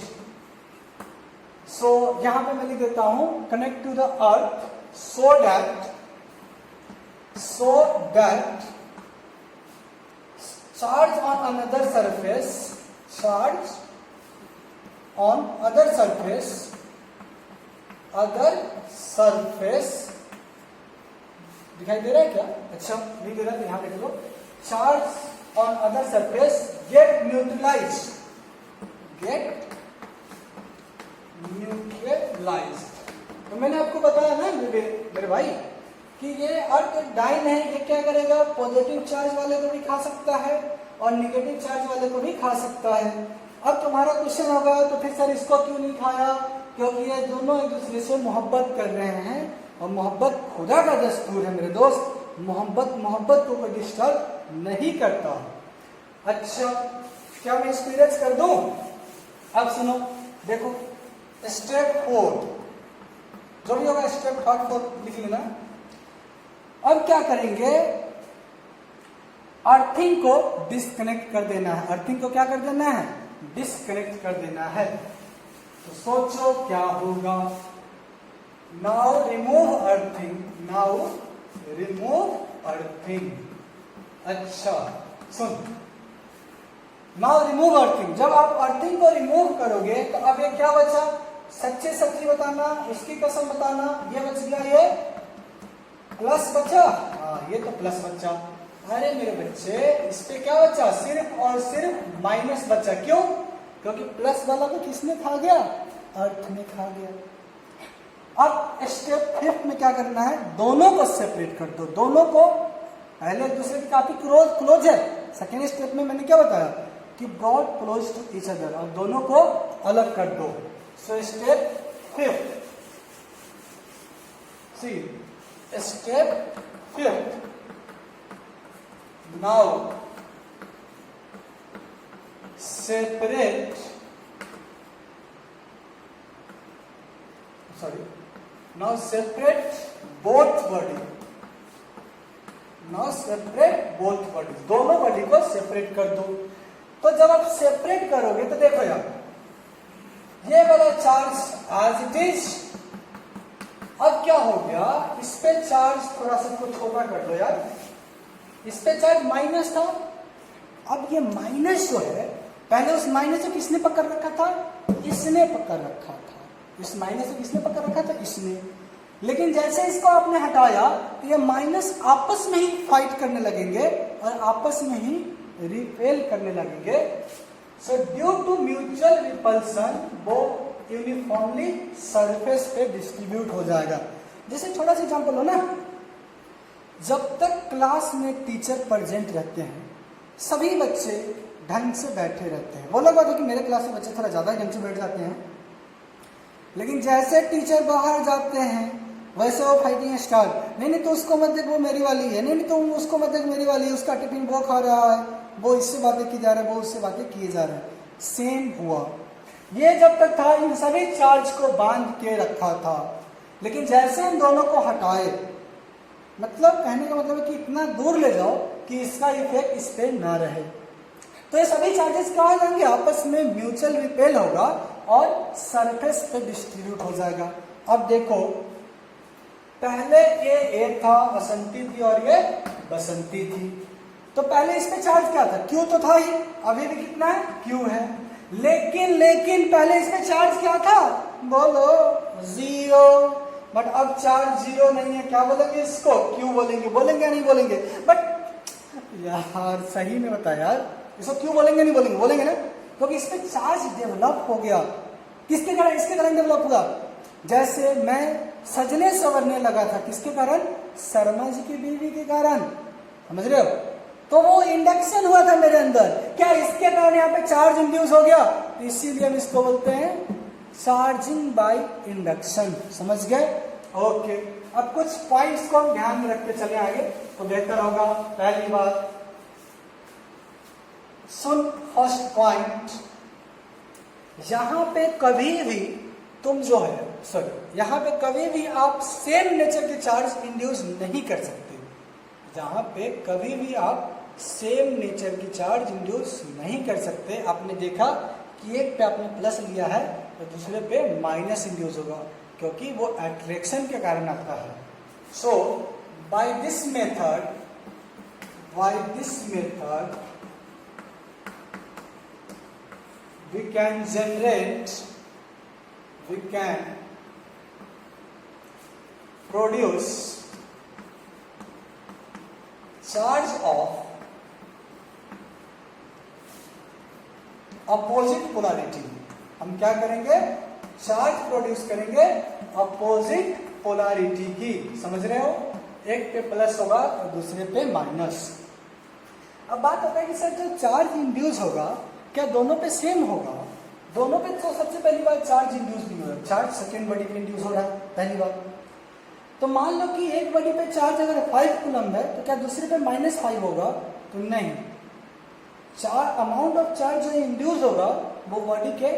सो यहां पे मैं लिख देता हूं, connect to the earth so that charge on another surface दिखाई दे रहा है क्या, अच्छा नहीं दे रहा तो यहां लिख लो, charge on other surface get neutralized. तो मैंने आपको बताया ना मेरे भाई कि ये अर्थ डायन है। ये क्या करेगा, पॉजिटिव चार्ज वाले को भी खा सकता है और निगेटिव चार्ज वाले को भी खा सकता है। अब तुम्हारा क्वेश्चन होगा तो फिर सर इसको क्यों नहीं खाया, क्योंकि ये दोनों एक दूसरे से मोहब्बत कर रहे हैं और मोहब्बत खुदा का दस्तूर है मेरे दोस्त। मोहब्बत को कोई डिस्टर्ब नहीं करता। अच्छा, क्या मैं एक्सपीरियंस कर दूं? अब सुनो, देखो स्टेप 4 जो भी होगा, स्टेप 4 लिख लेना। अब क्या करेंगे, अर्थिंग को डिस्कनेक्ट कर देना है। अर्थिंग को क्या कर देना है, डिस्कनेक्ट कर देना है। तो सोचो क्या होगा। Now remove earthing. अच्छा सुन, नाउ रिमूव अर्थिंग। जब आप अर्थिंग को रिमूव करोगे तो अब ये क्या बचा, सच्ची बताना, उसकी कसम बताना। ये बच गया, ये प्लस बचा। हाँ, ये तो प्लस बचा। अरे मेरे बच्चे, इस पे क्या बचा, सिर्फ और सिर्फ माइनस बचा। क्यों, क्योंकि प्लस वाला को किसने खा गया, अर्थ ने खा गया। अब स्टेप 5 में क्या करना है, दोनों को सेपरेट कर दो। दोनों को पहले एक दूसरे के काफी क्लोज है। सेकेंड स्टेप में मैंने क्या बताया कि brought close to each other. अब दोनों को अलग कर दो। So step 5, C step 5, now separate both body। दोनों बॉडी को सेपरेट कर दो। तो जब आप सेपरेट करोगे तो देखो यार, ये वाला चार्ज एज इट इज। अब क्या हो गया, इस पे चार्ज थोड़ा सा कुछ छोटा कर दो यार। इस पे चार्ज माइनस था, अब ये माइनस जो है, पहले उस माइनस को किसने पकड़ रखा था, इसने पकड़ रखा था। इस माइनस को किसने पकड़ रखा था, इसने। लेकिन जैसे इसको आपने हटाया तो ये माइनस आपस में ही फाइट करने लगेंगे और आपस में ही रिपेल करने लगेंगे। So due to mutual repulsion वो यूनिफॉर्मली सरफेस पे डिस्ट्रीब्यूट हो जाएगा। जैसे छोटा सा एग्जांपल हो ना, जब तक क्लास में टीचर प्रेजेंट रहते हैं सभी बच्चे ढंग से बैठे रहते हैं। वो लोग बात है कि मेरे क्लास में बच्चे थोड़ा ज़्यादा ढंग से बैठ जाते हैं, लेकिन जैसे टीचर बाहर जाते हैं वैसे वो फाइटिंग स्टार्ट, नहीं तो उसको मत देख वो मेरी वाली है, नहीं तो उसको मत देख मेरी वाली है, उसका टिफिन वो खा रहा है, वो इससे बातें की जा रहा है, वो उससे बातें किए जा रहे हैं। सेम हुआ, ये जब तक था इन सभी चार्ज को बांध के रखा था, लेकिन जैसे इन दोनों को हटाए, मतलब कहने का मतलब है कि इतना दूर ले जाओ कि इसका इफेक्ट इस पे ना रहे, तो ये सभी चार्जेस कहाँ हो जाएंगे, आपस में म्यूचुअल रिपेल होगा और सरफेस पे डिस्ट्रीब्यूट हो जाएगा। अब देखो पहले ये ए था, बसंती थी और ये बसंती थी, तो पहले इस पे चार्ज क्या था, क्यू तो था ही, अभी भी कितना है, क्यू है। लेकिन पहले इस पे चार्ज क्या था, बोलो जीरो, बट अब चार्ज जीरो नहीं है, क्या बोलेंगे इसको, क्यू बोलेंगे, बोलेंगे या नहीं बोलेंगे, बट यार सही में बता यार, इसको क्यों बोलेंगे नहीं बोलेंगे, बोलेंगे ना, क्योंकि इस पे चार्ज डेवलप हो गया। किसके कारण, इसके कारण डेवलप हुआ, जैसे मैं सजने संवरने लगा था, किसके कारण, शर्मा जी की बीवी के कारण, समझ रहे हो, तो वो इंडक्शन हुआ था मेरे अंदर, क्या इसके कारण यहाँ पे चार्ज इंड्यूस हो गया, तो इसीलिए हम इसको बोलते हैं चार्जिंग बाय इंडक्शन। समझ गए, ओके। अब कुछ पॉइंट्स को हम ध्यान में रख के चले आगे तो बेहतर होगा। पहली बात सुन, फर्स्ट पॉइंट, यहां पे कभी भी तुम जो है सॉरी यहां पे कभी भी आप सेम नेचर के चार्ज इंड्यूस नहीं कर सकते। जहां पे कभी भी आप सेम नेचर की चार्ज इंड्यूस नहीं कर सकते। आपने देखा कि एक पे आपने प्लस लिया है तो दूसरे पे माइनस इंड्यूस होगा, क्योंकि वो अट्रैक्शन के कारण आता है। So by this method we can produce charge of opposite polarity। हम क्या करेंगे, चार्ज प्रोड्यूस करेंगे अपोजिट पोलैरिटी की, समझ रहे हो, एक पे प्लस होगा और दूसरे पे माइनस। अब बात होता है कि सर जो चार्ज इंड्यूस होगा क्या दोनों पे सेम होगा, दोनों पे तो सबसे पहली बात चार्ज इंड्यूस नहीं हो रहा, चार्ज सेकेंड बॉडी पे इंड्यूस हो रहा है, पहली बात। तो मान लो कि एक बॉडी पे चार्ज अगर 5 कूलम है तो क्या दूसरे पे -5 होगा, तो नहीं, अमाउंट ऑफ चार्ज जो इंड्यूस होगा वो बॉडी के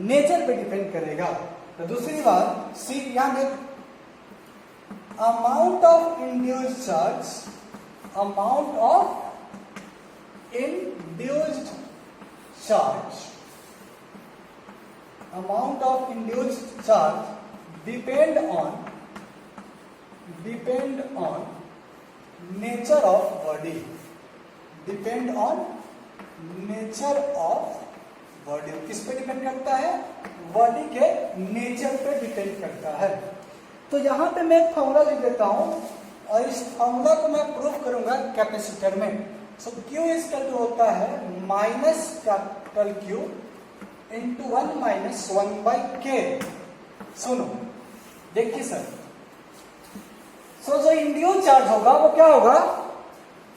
नेचर पे डिपेंड करेगा। तो दूसरी बात सी यहां देख, amount of induced charge depend on nature of body, किस पे डिपेंड करता है, बॉडी के नेचर पे डिपेंड करता है। तो यहां पे मैं एक फॉर्मूला लिख देता हूं और इस फॉर्मूला को मैं प्रूव करूंगा कैपेसिटर में। सो Q इक्वल टू होता है minus capital Q into 1-1/K। सुनो देखिए सर, सो जो इंड्यूस चार्ज होगा वो क्या होगा,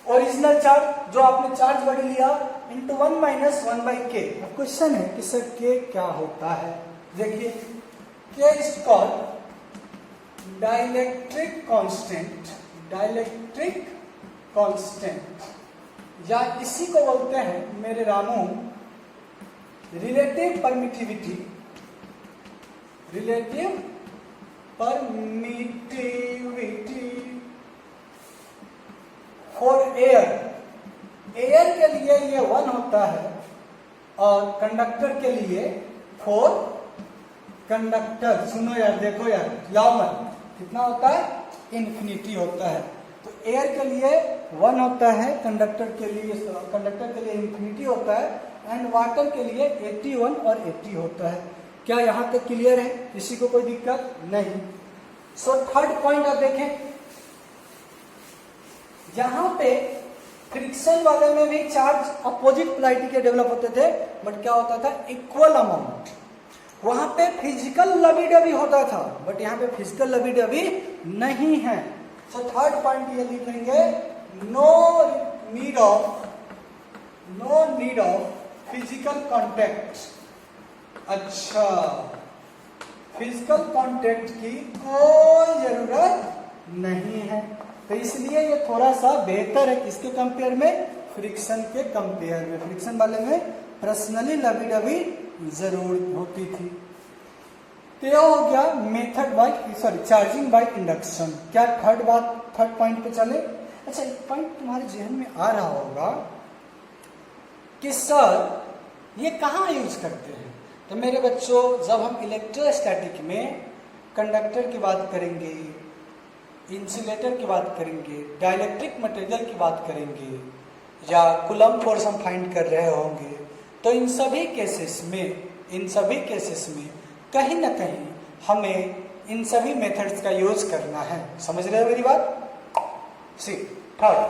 ओरिजिनल चार्ज जो आपने चार्ज बॉडी लिया इंटू 1-1/K। अब क्वेश्चन है कि सर K क्या होता है, देखिए K is called dielectric constant, या इसी को बोलते हैं मेरे Ramu relative permittivity for air के लिए ये 1 होता है और कंडक्टर के लिए 4 कंडक्टर, सुनो यार, देखो यार, लाओ मत, कितना होता है, इन्फिनिटी होता है। तो एयर के लिए 1 होता है, कंडक्टर के लिए इन्फिनिटी होता है, एंड वाटर के लिए 81 और 80 होता है। क्या यहाँ तक क्लियर है, किसी को कोई दिक्कत नहीं। सो थर्ड पॉइंट आप देखें, यहां पे फ्रिक्शन वाले में भी चार्ज अपोजिट पोलैरिटी के डेवलप होते थे, बट क्या होता था, इक्वल अमाउंट। वहां पे फिजिकल लवी-डवी होता था, बट यहां पे फिजिकल लवी-डवी नहीं है। सो थर्ड पॉइंट ये लिखेंगे, no need of physical contact. अच्छा, फिजिकल कांटेक्ट की कोई जरूरत नहीं है, तो इसलिए ये थोड़ा सा बेहतर है किसके कंपेयर में, फ्रिक्शन के कंपेयर में। फ्रिक्शन वाले में पर्सनली लवी-डवी जरूर होती थी। तो यह हो गया method by charging by induction. क्या थर्ड पॉइंट पे चले। अच्छा, एक पॉइंट तुम्हारे जहन में आ रहा होगा कि सर ये कहाँ यूज करते हैं। तो मेरे बच्चों, जब हम इलेक्ट्रोस्टैटिक में कंडक्टर की बात करेंगे, इंसुलेटर की बात करेंगे, डाइलेक्ट्रिक मटेरियल की बात करेंगे, या कूलम्ब फोर्स हम फाइंड कर रहे होंगे, तो इन सभी केसेस में कहीं ना कहीं हमें इन सभी मेथड्स का यूज करना है। समझ रहे हो मेरी बात। सी थर्ड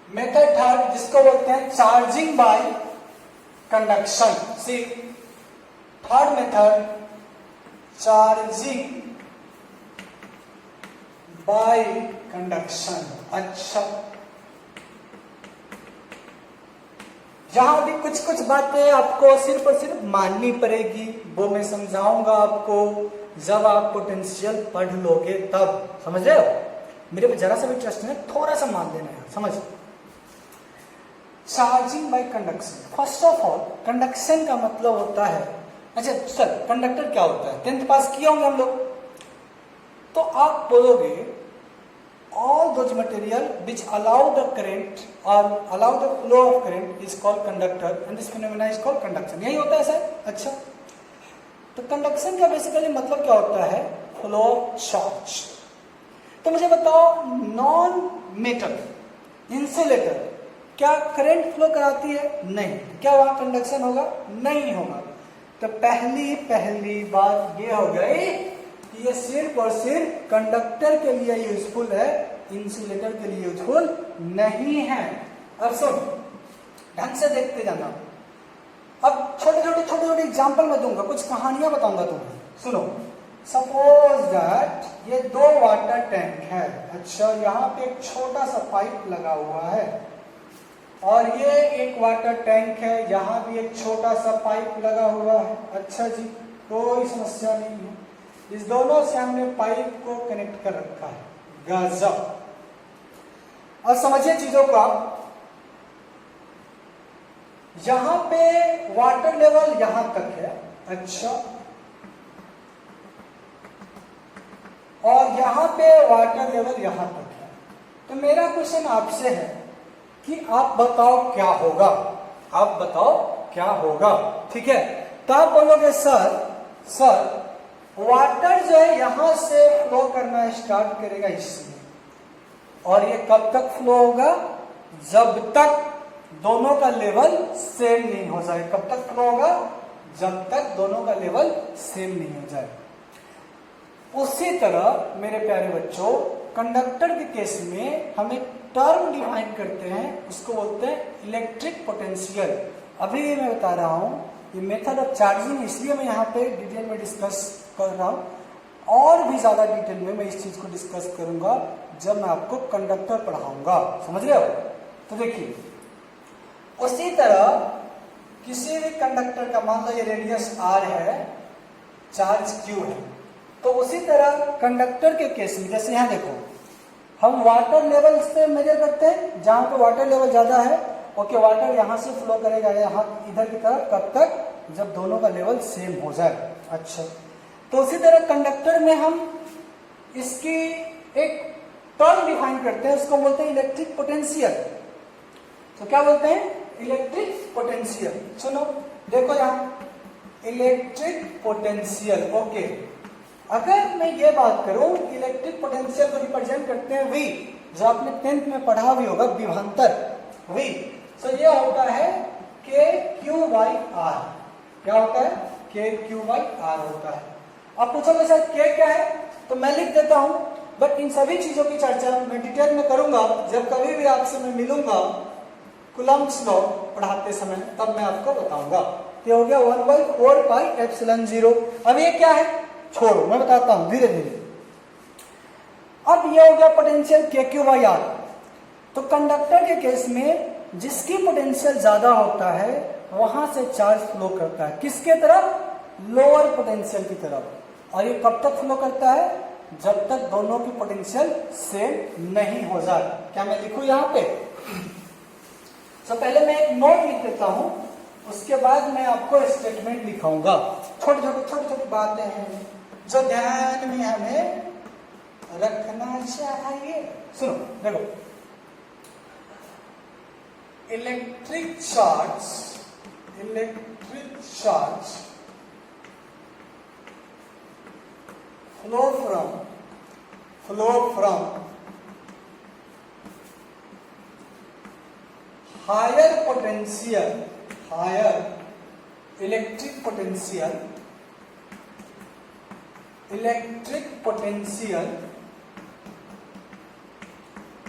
मेथड, जिसको बोलते हैं charging by conduction. See third method, charging by conduction. अच्छा, यहां भी कुछ कुछ बातें आपको सिर्फ और सिर्फ माननी पड़ेगी, वो मैं समझाऊंगा आपको जब आप पोटेंशियल पढ़ लोगे तब। समझ रहे हो, मेरे पे जरा सा भी ट्रस्ट है, थोड़ा सा मान देना है। समझ, charging by conduction. First of all, conduction का मतलब होता है, अच्छा सर कंडक्टर क्या होता है, 10th पास किए होंगे हम लोग। तो आप बोलोगे all those material which allow the current or allow the flow of current is called conductor and this phenomena is called conduction। यही होता है सर। अच्छा, तो कंडक्शन का बेसिकली मतलब क्या होता है, फ्लो ऑफ चार्ज। तो मुझे बताओ, नॉन मेटल इंसुलेटर क्या करंट फ्लो कराती है? नहीं। क्या वहां कंडक्शन होगा? नहीं होगा। तो पहली बात ये हो गई कि ये सिर्फ और सिर्फ कंडक्टर के लिए यूजफुल है, इंसुलेटर के लिए यूजफुल नहीं है। अब सुन, ढंग से देखते जाना। अब छोटे एग्जांपल मैं दूंगा, कुछ कहानियां बताऊंगा तुम्हें। सुनो, सपोज दैट ये 2 वाटर टैंक है। अच्छा, यहाँ पे एक छोटा सा पाइप लगा हुआ है, और ये एक वाटर टैंक है, यहाँ भी एक छोटा सा पाइप लगा हुआ है। अच्छा जी, कोई समस्या नहीं है। इस दोनों से हमने पाइप को कनेक्ट कर रखा है। गजब। और समझिए चीजों को आप, यहां पे वाटर लेवल यहां तक है। अच्छा, और यहां पे वाटर लेवल यहां तक है। तो मेरा क्वेश्चन आपसे है कि आप बताओ क्या होगा, ठीक है। तो आप बोलोगे सर वाटर जो है यहां से फ्लो करना स्टार्ट करेगा इसमें, और ये कब तक फ्लो होगा? जब तक दोनों का लेवल सेम नहीं हो जाए। कब तक फ्लो होगा? जब तक दोनों का लेवल सेम नहीं हो जाए। उसी तरह मेरे प्यारे बच्चों, कंडक्टर के केस में हम एक टर्म डिफाइन करते हैं, उसको बोलते हैं इलेक्ट्रिक पोटेंशियल। अभी मैं बता रहा हूं, ये मेथड ऑफ चार्जिंग, इसलिए मैं यहाँ पे डिटेल में डिस्कस कर रहा हूं। और भी ज्यादा डिटेल में मैं इस चीज को डिस्कस करूंगा जब मैं आपको कंडक्टर पढ़ाऊंगा। समझ रहे हो? तो देखिए, उसी तरह किसी भी कंडक्टर का, मान लो ये रेडियस r है, चार्ज q है, तो उसी तरह कंडक्टर के केस में, जैसे यहाँ देखो, हम वाटर लेवल से मेजर करते हैं, जहां पे वाटर लेवल ज्यादा है, ओके, वाटर यहां से फ्लो करेगा यहाँ इधर की तरफ, कब तक? जब दोनों का लेवल सेम हो जाए। अच्छा, तो उसी तरह कंडक्टर में हम इसकी एक टर्म डिफाइन करते हैं, उसको बोलते हैं इलेक्ट्रिक पोटेंशियल। तो क्या बोलते हैं? Electric potential. सुनो, देखो यहाँ इलेक्ट्रिक पोटेंशियल। ओके, अगर मैं ये बात करूं, इलेक्ट्रिक पोटेंशियल को रिप्रेजेंट करते हैं V, जो आपने 10th में पढ़ा भी होगा, विभवांतर V। तो ये होता है KQ/R। क्या होता है? KQ/R होता है। अब पूछोगे सर K क्या है? तो मैं लिख देता हूं, बट इन सभी चीजों की चर्चा मैं डिटेल में करूंगा जब कभी भी आपसे मैं मिलूंगा कूलम्ब्स लॉ पढ़ाते समय, तब मैं आपको बताऊंगा। ये हो गया 1/4 पाई एप्सिलॉन 0। अब ये क्या है छोड़ो, मैं बताता हूं धीरे धीरे। अब ये हो गया पोटेंशियल KQ/R। तो कंडक्टर के केस में जिसकी पोटेंशियल ज्यादा होता है वहां से चार्ज फ्लो करता है, किसके तरफ? लोअर पोटेंशियल की तरफ। और ये कब तक फ्लो करता है? जब तक दोनों की पोटेंशियल सेम नहीं हो जाए। क्या मैं लिखूं यहां पे? तो पहले मैं एक नोट लिख देता हूं, उसके बाद मैं आपको स्टेटमेंट लिखाऊंगा। छोटी छोटी बातें हैं जो ध्यान में हमें रखना चाहिए। सुनो देखो, electric charge flow from higher electric potential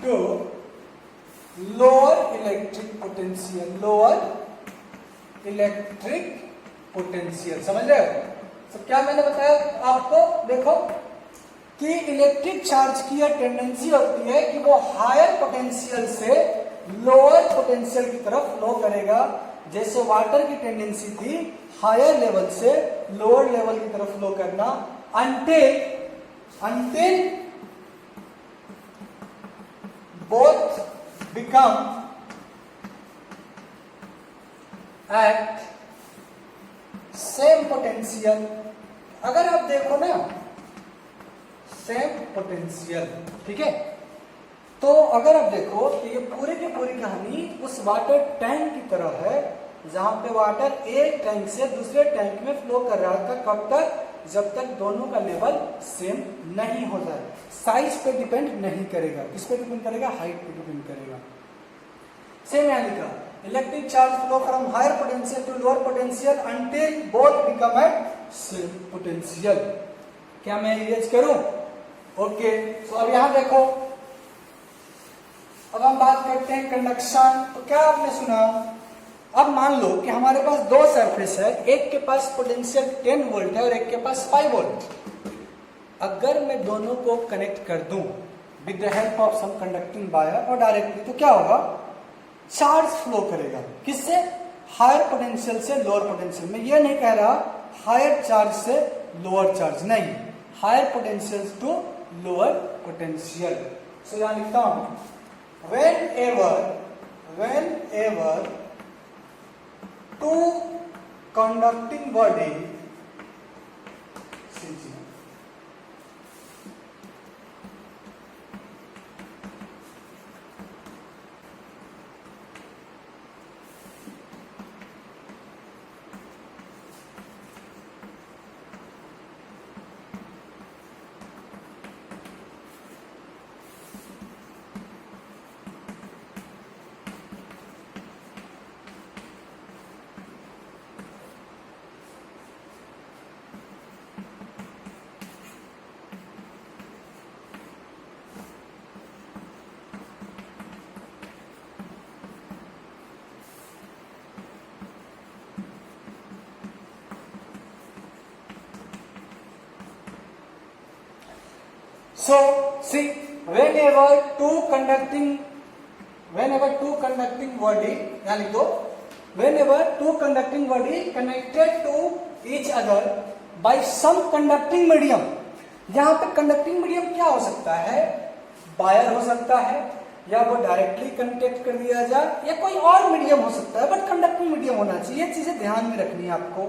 to lower electric potential। समझ रहे हो? तो क्या मैंने बताया आपको? देखो कि इलेक्ट्रिक चार्ज की यह टेंडेंसी होती है कि वो हायर पोटेंशियल से लोअर पोटेंशियल की तरफ फ्लो करेगा। जैसे वाटर की टेंडेंसी थी हायर लेवल से लोअर लेवल की तरफ फ्लो करना, until both become at same potential। अगर आप देखो ना सेम पोटेंशियल, ठीक है? तो अगर आप देखो तो ये पूरी की पूरी कहानी उस वाटर टैंक की तरह है जहां पे वाटर एक टैंक से दूसरे टैंक में फ्लो कर रहा था। कब तक? जब तक दोनों का लेवल सेम नहीं हो जाए। साइज पे डिपेंड नहीं करेगा, किस पे डिपेंड करेगा? हाइट पे डिपेंड करेगा। सेम यहां लिखा, electric charge flow from higher potential to lower potential until both become at same potential. क्या मैं इरेज करूं? ओके, तो अब यहां देखो, अब हम बात करते हैं कंडक्शन। तो क्या आपने सुना? अब मान लो कि हमारे पास दो सरफेस है, एक के पास पोटेंशियल 10 वोल्ट है और एक के पास 5 वोल्ट। अगर मैं दोनों को कनेक्ट कर दूं with the help of some conducting wire और डायरेक्टली, तो क्या होगा? चार्ज फ्लो करेगा। किससे? हायर पोटेंशियल से लोअर पोटेंशियल। मैं ये नहीं कह रहा हायर चार्ज से लोअर चार्ज, नहीं, higher potential to lower potential. So यहां लिखता हूं, whenever two conducting body So see, whenever two conducting body, यानी तो whenever two conducting body connected to each other by some conducting medium। यहाँ पे conducting medium क्या हो सकता है? वायर हो सकता है, या वो डायरेक्टली कनेक्ट कर दिया जाए, या कोई और मीडियम हो सकता है, बट कंडक्टिंग मीडियम होना चाहिए। ये चीजें ध्यान में रखनी है आपको।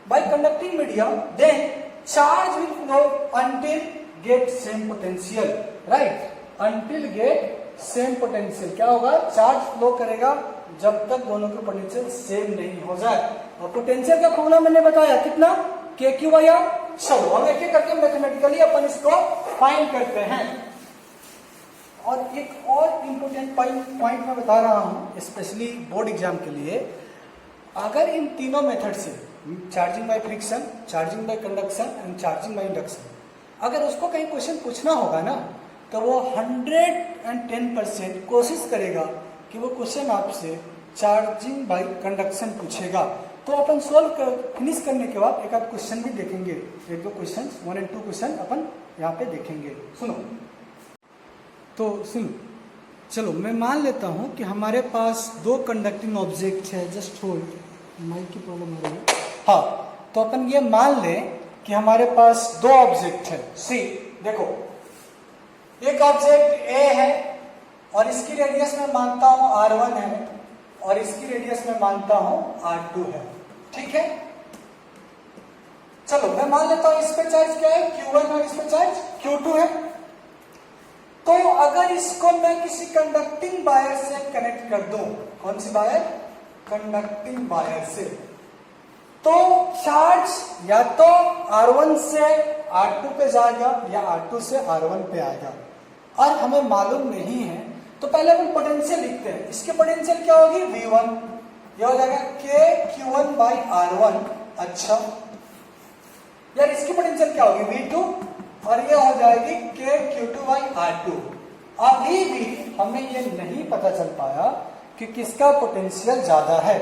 By conducting medium then charge will flow until get same potential, right? Until get same potential। क्या होगा? चार्ज फ्लो करेगा जब तक दोनों के पोटेंशियल सेम नहीं हो जाए। और पोटेंशियल का फॉर्मूला मैंने बताया कितना? KQ/R। चलो हम एक एक करके मैथमेटिकली अपन इसको फाइंड करते हैं। और एक और इम्पोर्टेंट पॉइंट मैं बता रहा हूं स्पेशली बोर्ड एग्जाम के लिए। अगर इन तीनों मेथड से, charging by friction, charging by conduction and charging by induction, अगर उसको कहीं क्वेश्चन पूछना होगा ना तो वो 110% कोशिश करेगा कि वो क्वेश्चन आपसे चार्जिंग बाय कंडक्शन पूछेगा। तो अपन सोल्व कर फिनिश करने के बाद एक आध क्वेश्चन भी देखेंगे, एक दो क्वेश्चन 1 and 2 क्वेश्चन अपन यहाँ पे देखेंगे। सुनो तो सुनो, चलो मैं मान लेता हूँ कि हमारे पास दो कंडक्टिंग ऑब्जेक्ट है। जस्ट होल्ड, माइक की प्रॉब्लम हो रही है। हाँ, तो अपन ये मान लें कि हमारे पास दो ऑब्जेक्ट है। सी देखो, एक ऑब्जेक्ट ए है और इसकी रेडियस में मानता हूं r1 है और इसकी रेडियस में मानता हूं r2 है। ठीक है, चलो मैं मान लेता हूं इस पे चार्ज क्या है, q1 और इस पे चार्ज q2 है। तो अगर इसको मैं किसी कंडक्टिंग वायर से कनेक्ट कर दूं, कौन सी वायर, कंडक्टिंग वायर से, तो चार्ज या तो R1 से R2 पे जाएगा या R2 से R1 पे आएगा। और हमें मालूम नहीं है तो पहले हम पोटेंशियल लिखते हैं। इसके पोटेंशियल क्या होगी, V1, यह हो जाएगा KQ1 by R1। अच्छा यार, इसकी पोटेंशियल क्या होगी, V2, और ये हो जाएगी KQ2 by R2। अभी भी हमें ये नहीं पता चल पाया कि किसका पोटेंशियल ज्यादा है।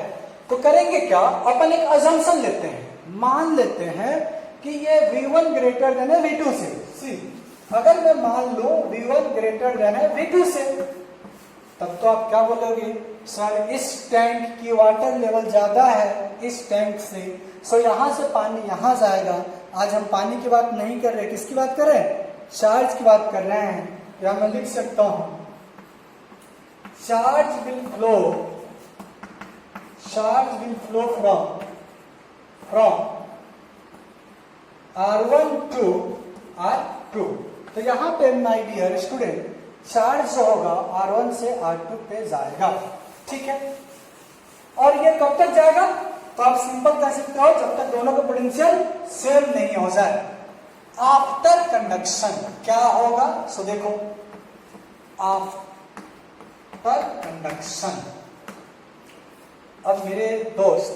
तो करेंगे क्या, अपन एक अजम्पशन लेते हैं, मान लेते हैं कि ये V1 ग्रेटर देन है V2 से। सी, अगर मैं मान लूं V1 ग्रेटर देन है V2 से, तब तो आप क्या बोलोगे, सर इस टैंक की वाटर लेवल ज्यादा है इस टैंक से, सो यहां से पानी यहां जाएगा। आज हम पानी की बात नहीं कर रहे, किसकी बात कर रहे हैं, चार्ज की बात कर रहे हैं। या मैं लिख सकता हूं, charge will flow from R1 to R2। तो यहां पे माय डियर स्टूडेंट, चार्ज जो होगा R1 से R2 पे जाएगा। ठीक है, और ये कब तक जाएगा, तो आप सिंपल कह सकते हो जब तक दोनों का पोटेंशियल सेम नहीं हो जाए। आफ्टर कंडक्शन क्या होगा, सो देखो, आफ्टर कंडक्शन, अब मेरे दोस्त,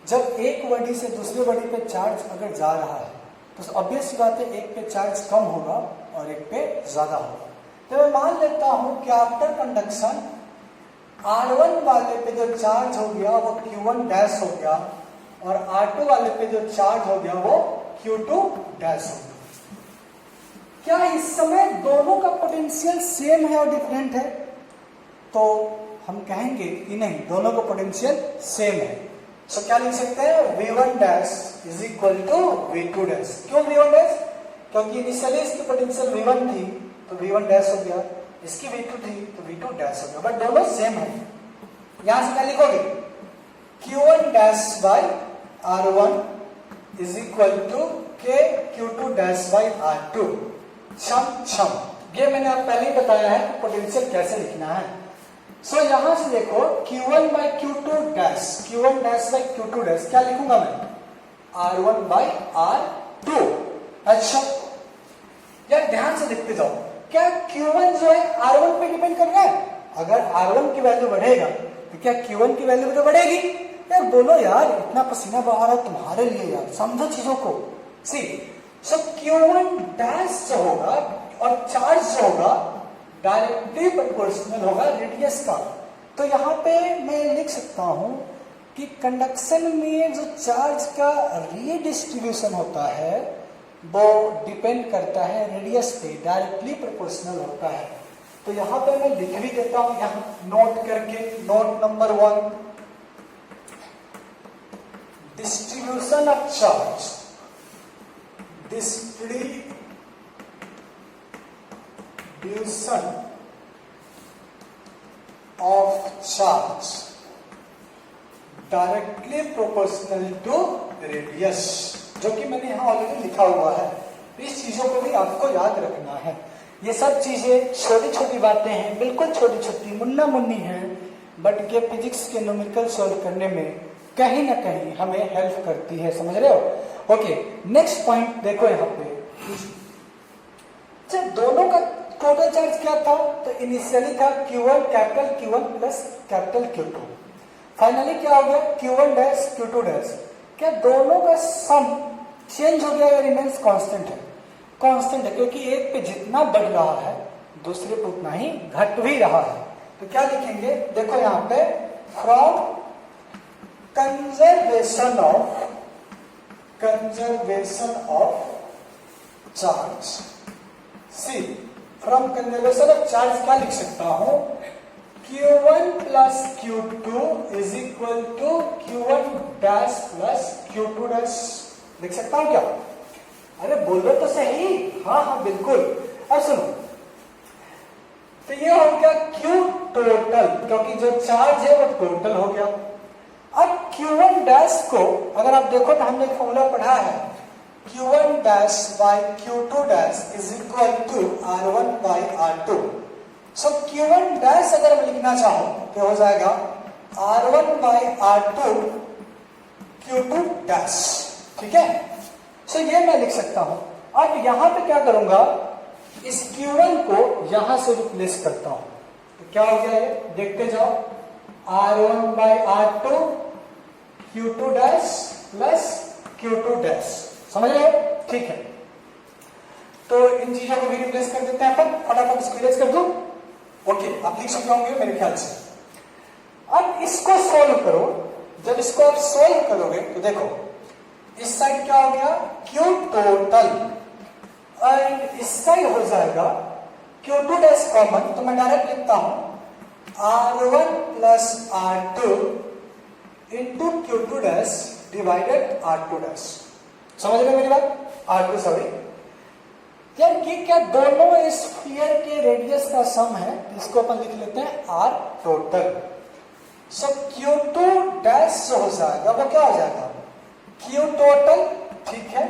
जब एक बॉडी से दूसरे बॉडी पे चार्ज अगर जा रहा है तो ऑब्वियस बात है एक पे चार्ज कम होगा और एक पे ज्यादा होगा। तो मैं मान लेता हूं कि आफ्टर कंडक्शन R1 वाले पे जो चार्ज हो गया वो Q1 डैश हो गया और R2 वाले पे जो चार्ज हो गया वो Q2 डैश हो गया। क्या इस समय दोनों का पोटेंशियल सेम है और डिफरेंट है, तो हम कहेंगे कि नहीं, दोनों का पोटेंशियल सेम है। सो क्या लिख सकते हैं, V1 dash is equal to V2 dash. क्यों V1 डैश, क्योंकि इनिशियली इसकी पोटेंशियल V1 थी तो V1 डैश हो गया, इसकी V2 थी तो V2 डैश हो गया, बट दोनों सेम है। यहां से क्या लिखोगे, Q1 dash by R1 is equal to KQ2 dash by R2। क्षम, ये मैंने आप पहले ही बताया है कि पोटेंशियल कैसे लिखना है। सो यहां से देखो, Q1 by Q2 dash, Q1 dash by Q2 dash, क्या लिखूंगा मैं, R1 by R2। अच्छा यार, ध्यान से देखते जाओ, क्या Q1 जो है R1 पे डिपेंड कर रहा है, अगर R1 की वैल्यू बढ़ेगा तो क्या Q1 की वैल्यू तो बढ़ेगी। यार बोलो यार, इतना पसीना बहा रहा है तुम्हारे लिए यार, समझो चीजों को। सी, सो Q1 डैश जो होगा और चार्ज जो होगा डायरेक्टली प्रोपोर्शनल होगा रेडियस का। तो यहाँ पे मैं लिख सकता हूं कि कंडक्शन में जो चार्ज का रीडिस्ट्रीब्यूशन होता है वो डिपेंड करता है रेडियस पे, डायरेक्टली प्रोपोर्शनल होता है। तो यहाँ पे मैं लिख भी देता हूं, यहाँ नोट करके, note number 1, distribution of charge, distribution of charge directly proportional to radius, जो कि मैंने यहां ऑलरेडी लिखा हुआ है। इस चीजों को भी आपको याद रखना है। ये सब चीजें छोटी छोटी बातें हैं, बिल्कुल छोटी छोटी मुन्ना मुन्नी है, बट ये फिजिक्स के न्यूमेरिकल सॉल्व करने में कहीं ना कहीं हमें हेल्प करती है, समझ रहे हो। ओके, नेक्स्ट पॉइंट देखो यहाँ पे, जब दोनों का टोटल चार्ज क्या था, तो इनिशियली था Q1 capital Q1 plus capital Q2, finally क्या हो गया Q1 डैश Q2 डैश। क्या दोनों का सम चेंज हो गया या रिमेन्स कांस्टेंट है, कांस्टेंट है, क्योंकि एक पे जितना बढ़ रहा है दूसरे पे उतना ही घट भी रहा है। तो क्या लिखेंगे, देखो यहाँ पे from conservation of charge, see from conservation of charge क्या लिख सकता हूं, Q1 plus Q2 is equal to Q1 dash plus Q2 dash. लिख सकता हूं क्या? अरे बोल रहे तो सही। हाँ हाँ बिल्कुल। अब सुनो, तो ये हो गया Q टोटल, क्योंकि जो चार्ज है वो टोटल हो गया। अब Q1 डैश को अगर आप देखो तो हमने फॉर्मूला पढ़ा है, Q1 dash by Q2 dash is equal to R1 by R2। So Q1 dash अगर मैं लिखना चाहूं तो हो जाएगा R1 by R2 Q2 dash. ठीक है, सो ये मैं लिख सकता हूं। अब यहां पे क्या करूंगा, इस Q1 को यहां से रिप्लेस करता हूं, तो क्या हो गया ये देखते जाओ, R1 by R2 Q2 dash plus Q2 dash. समझ रहे हो? ठीक है, तो इन चीजों को भी रिप्लेस कर देते हैं अपन। फटाफट इसको इरेज कर दूं। ओके, आप लिख सकते होंगे मेरे ख्याल से। अब इसको सोल्व करो। जब इसको आप सोल्व करोगे तो देखो इस साइड क्या हो गया, Q टोटल, एंड इस साइड हो जाएगा Q2 डैश कॉमन, तो मैं डायरेक्ट लिखता हूं R1 plus R2 into Q2 dash divided R2 dash. समझ रहे मेरी बात? R2 सॉरी, यार ये क्या दोनों स्फीयर के रेडियस का सम है, इसको अपन लिख लेते हैं R टोटल। सो Q2 डैश जो हो जाएगा वो क्या हो जाएगा, Q टोटल, ठीक है,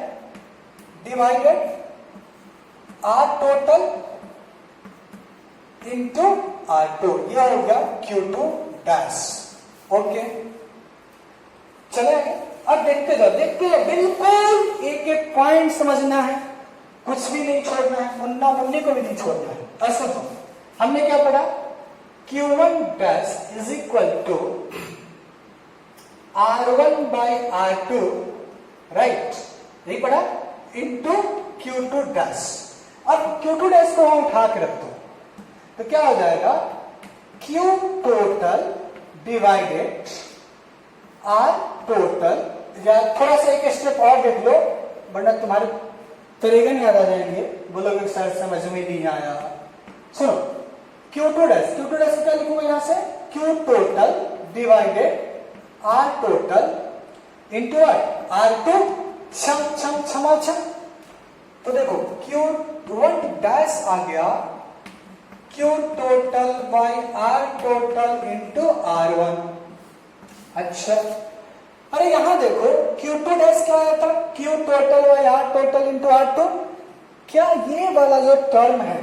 divided R total into R2, ये हो गया Q2 डैश। ओके, चले अब देखते जाओ, देखते जाओ, बिल्कुल एक एक पॉइंट समझना है, कुछ भी नहीं छोड़ना है, मुन्ना मुन्नी को भी नहीं छोड़ना है। ऐसा तो हमने क्या पढ़ा, Q1 dash is equal to R1 by R2, right, यही पढ़ा, इंटू Q2 डैश। अब Q2 डैश को हम उठा के रख दो तो क्या हो जाएगा, Q total divided R total, या थोड़ा सा एक स्टेप और देख लो वरना तुम्हारे तरीगन याद आ जाएंगे, बोलोगे सर समझ में नहीं आया। सुनो, Q2 डैश, Q2 डैश क्या लिखूंगा यहां से, Q total divided R total into R2 क्षमा। तो देखो Q1 डैश आ गया Q total by R total into R1। अच्छा, अरे यहां देखो Q2 डैश क्या आया था, Q total by R total into R2। क्या ये वाला जो टर्म है,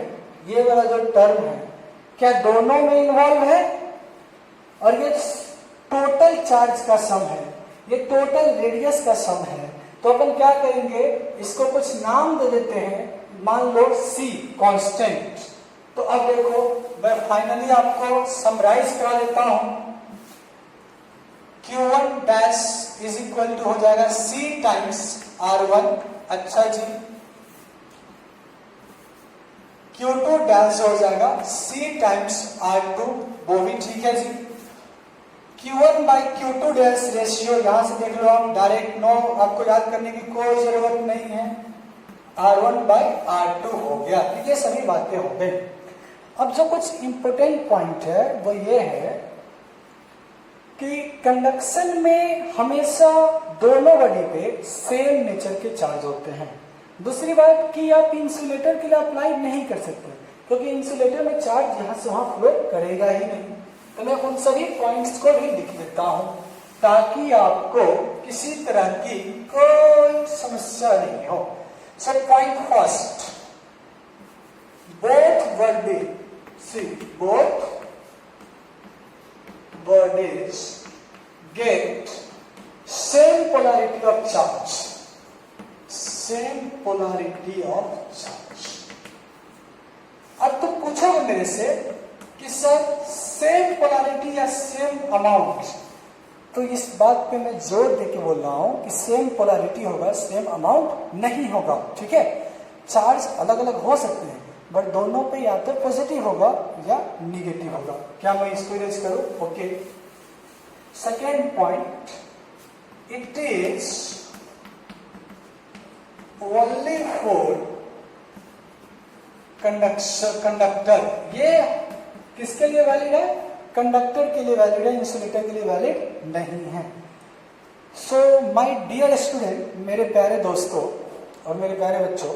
ये वाला जो टर्म है, क्या दोनों में इन्वॉल्व है? और ये टोटल चार्ज का सम है, ये टोटल रेडियस का सम है। तो अपन क्या करेंगे, इसको कुछ नाम दे देते हैं, मान लो C कांस्टेंट। तो अब देखो मैं फाइनली आपको समराइज करा देता हूं, Q1 dash is equal to हो जाएगा C टाइम्स R1। अच्छा जी, Q2 डैश हो जाएगा C टाइम्स R2, वो भी ठीक है जी। Q1 by Q2 dash ratio यहां से देख लो आप डायरेक्ट, नो आपको याद करने की कोई जरूरत नहीं है, R1 बाई R2 हो गया। ये सभी बातें हो गई। अब जो कुछ इंपोर्टेंट पॉइंट है वो ये है कि कंडक्शन में हमेशा दोनों बॉडी पे सेम नेचर के चार्ज होते हैं। दूसरी बात कि आप इंसुलेटर के लिए अप्लाई नहीं कर सकते, क्योंकि इंसुलेटर में चार्ज यहां से वहां फ्लो करेगा ही नहीं। तो मैं उन सभी पॉइंट्स को भी लिख देता हूं ताकि आपको किसी तरह की कोई समस्या नहीं हो। So point first, both body, C both bodies get same polarity of charge, same polarity of charge। अब तुम पूछोगे मेरे से कि सर सेम पोलैरिटी या सेम अमाउंट, तो इस बात पे मैं जोर देके बोल रहा हूं कि सेम पोलैरिटी होगा, सेम अमाउंट नहीं होगा। ठीक है, चार्ज अलग अलग हो सकते हैं, बट दोनों पे या तो पॉजिटिव होगा या निगेटिव होगा। क्या मैं इसको इरेज करूं? Okay. Second point, it is only for conductor. ये किसके लिए वैलिड है? कंडक्टर के लिए वैलिड है, इंसुलेटर के लिए वैलिड नहीं है। सो माय डियर स्टूडेंट, मेरे प्यारे दोस्तों और मेरे प्यारे बच्चों,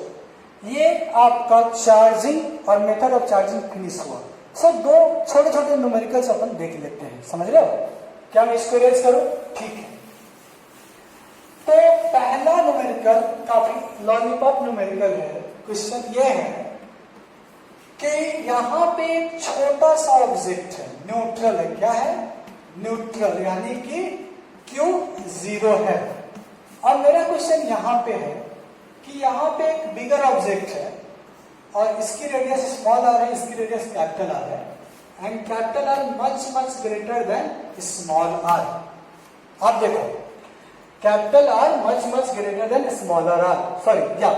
ये आपका चार्जिंग और मेथड ऑफ चार्जिंग फिनिश हुआ। सो दो छोटे छोटे न्यूमेरिकल्स अपन देख लेते हैं, समझ रहे हो? क्या मैं इसको इरेज करूं? ठीक है। तो पहला न्यूमेरिकल काफी लॉलीपॉप न्यूमेरिकल है। क्वेश्चन ये है कि यहां पे एक छोटा सा ऑब्जेक्ट है, न्यूट्रल है। क्या है? न्यूट्रल, यानी कि Q 0 है। और मेरा क्वेश्चन यहां पे है कि यहां पे एक बिगर ऑब्जेक्ट है और इसकी रेडियस स्मॉल आर है, इसकी रेडियस कैपिटल आर है, and capital R much much greater than small R. आप देखो, capital R much much greater than small R, sorry या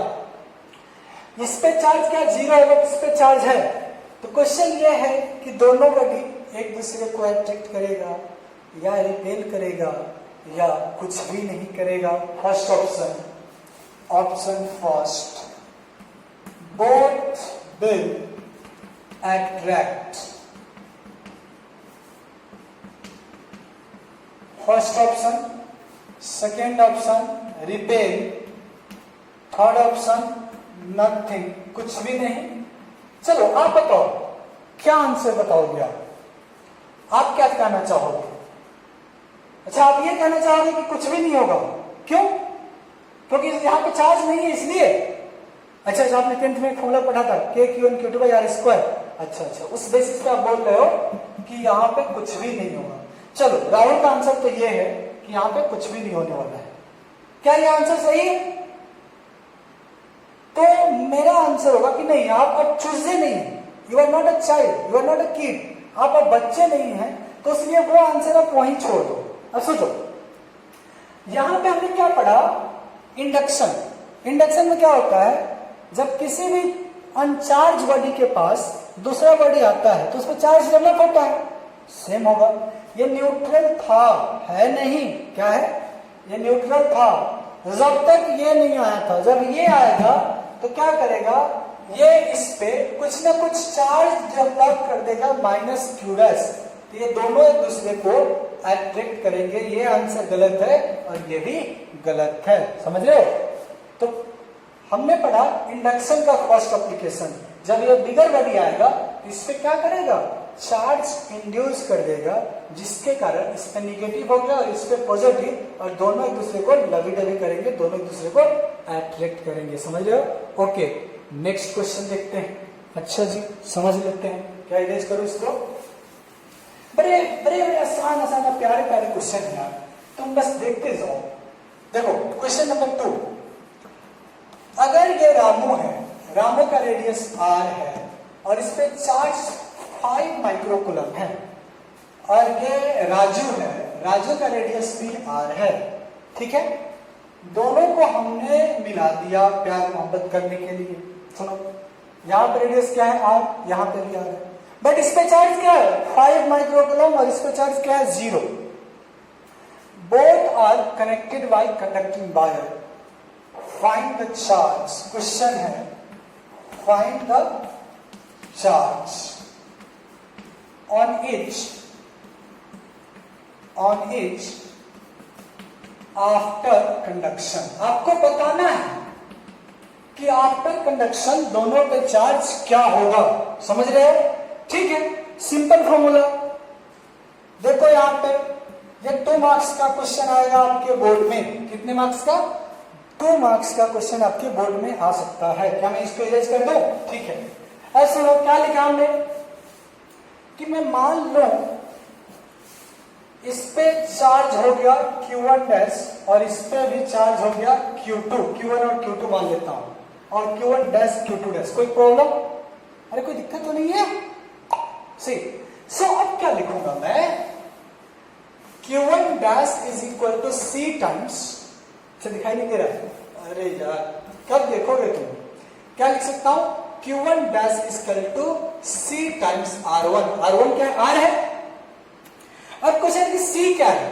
इस पे चार्ज क्या 0 है, इस पे चार्ज है। तो क्वेश्चन ये है कि दोनों बॉडी एक दूसरे को अट्रैक्ट करेगा या रिपेल करेगा या कुछ भी नहीं करेगा। First option, option first, both will attract. First option. Second option, repel. Third option, nothing, कुछ भी नहीं। चलो आप बताओ, क्या आंसर बताओगे आप क्या कहना चाहोगे? अच्छा, आप ये कहना चाहोगे कि कुछ भी नहीं होगा। क्यों? क्योंकि यहां पे चार्ज नहीं है इसलिए। अच्छा, जो आपने 10th में एक फॉर्मूला पढ़ा था Q1 Q2/r²। अच्छा, उस बेसिस पे आप बोल रहे हो कि यहां पे कुछ भी नहीं होगा। चलो, राहुल का आंसर तो ये है कि यहां पे कुछ भी नहीं होने वाला है। क्या ये आंसर सही है? तो मेरा आंसर होगा कि नहीं, आप अब चूजे नहीं है। You are not a child, you are not a kid, आप अब बच्चे नहीं हैं, तो इसलिए वो आंसर आप वहीं छोड़ दो। अब सोचो, यहां पे हमने क्या पढ़ा? इंडक्शन। इंडक्शन में क्या होता है, जब किसी भी अनचार्ज बॉडी के पास दूसरा बॉडी आता है तो उस पर चार्ज डेवलप होता है। सेम होगा, ये न्यूट्रल था, है नहीं? क्या है? ये न्यूट्रल था जब तक ये नहीं आया था। जब ये आएगा तो क्या करेगा, ये इस पे कुछ ना कुछ चार्ज डेवलप कर देगा, -q'। तो ये दोनों एक दूसरे को अट्रैक्ट करेंगे। ये आंसर गलत है और ये भी गलत है, समझ रहे हो? तो हमने पढ़ा इंडक्शन का फर्स्ट एप्लीकेशन, जब ये बिगर बॉडी आएगा तो इस पे क्या करेगा, चार्ज इंड्यूस कर देगा, जिसके कारण इस पे निगेटिव हो गया और इस पे पॉजिटिव, और दोनों एक दूसरे को लवी डवी करेंगे, दोनों एक दूसरे को अट्रैक्ट करेंगे। समझ रहे हो? ओके, नेक्स्ट क्वेश्चन देखते हैं। अच्छा जी, समझ लेते हैं। क्या इरेज करूं इसको? बड़े बड़े आसान आसान प्यारे प्यारे क्वेश्चन है यार, तुम बस देखते जाओ। देखो क्वेश्चन नंबर 2, अगर ये रामू है, रामू का रेडियस r है और इस पे चार्ज 5 माइक्रोकूलम है, और ये राजू है, राजू का रेडियस भी r है। ठीक है, दोनों को हमने मिला दिया प्यार मोहब्बत करने के लिए। सुनो, यहाँ पे रेडियस क्या है r, यहाँ पे भी r है, बट इस पे चार्ज क्या है 5 माइक्रोकूलम और इस पे चार्ज क्या है 0। Both are connected by conducting wire. Find the charge. Question है find the charge on each after conduction. आपको बताना है कि आफ्टर कंडक्शन दोनों पे चार्ज क्या होगा। समझ रहे हो? ठीक है, सिंपल फॉर्मूला देखो, यहां पे ये 2 मार्क्स का क्वेश्चन आएगा आपके बोर्ड में। कितने मार्क्स का? 2 मार्क्स का क्वेश्चन आपके बोर्ड में आ सकता है। क्या मैं इसको इरेज कर दूं? ठीक है, ऐसे लो, क्या लिखा हमने कि मैं मान लो इस पे चार्ज हो गया Q1 डैश और इस पे भी चार्ज हो गया Q2, Q1 और Q2 मान लेता हूं, और Q1 डैश Q2 डैश। कोई प्रॉब्लम? अरे कोई दिक्कत तो नहीं है? सी सो अब क्या लिखूंगा मैं, Q1 dash is equal to C times, दिखाई नहीं दे रहा है? अरे यार कब देखोगे तुम, क्या लिख सकता हूं, Q1 dash is equal to C times R1। R1 क्या है, R है। अब क्वेश्चन कि C क्या है,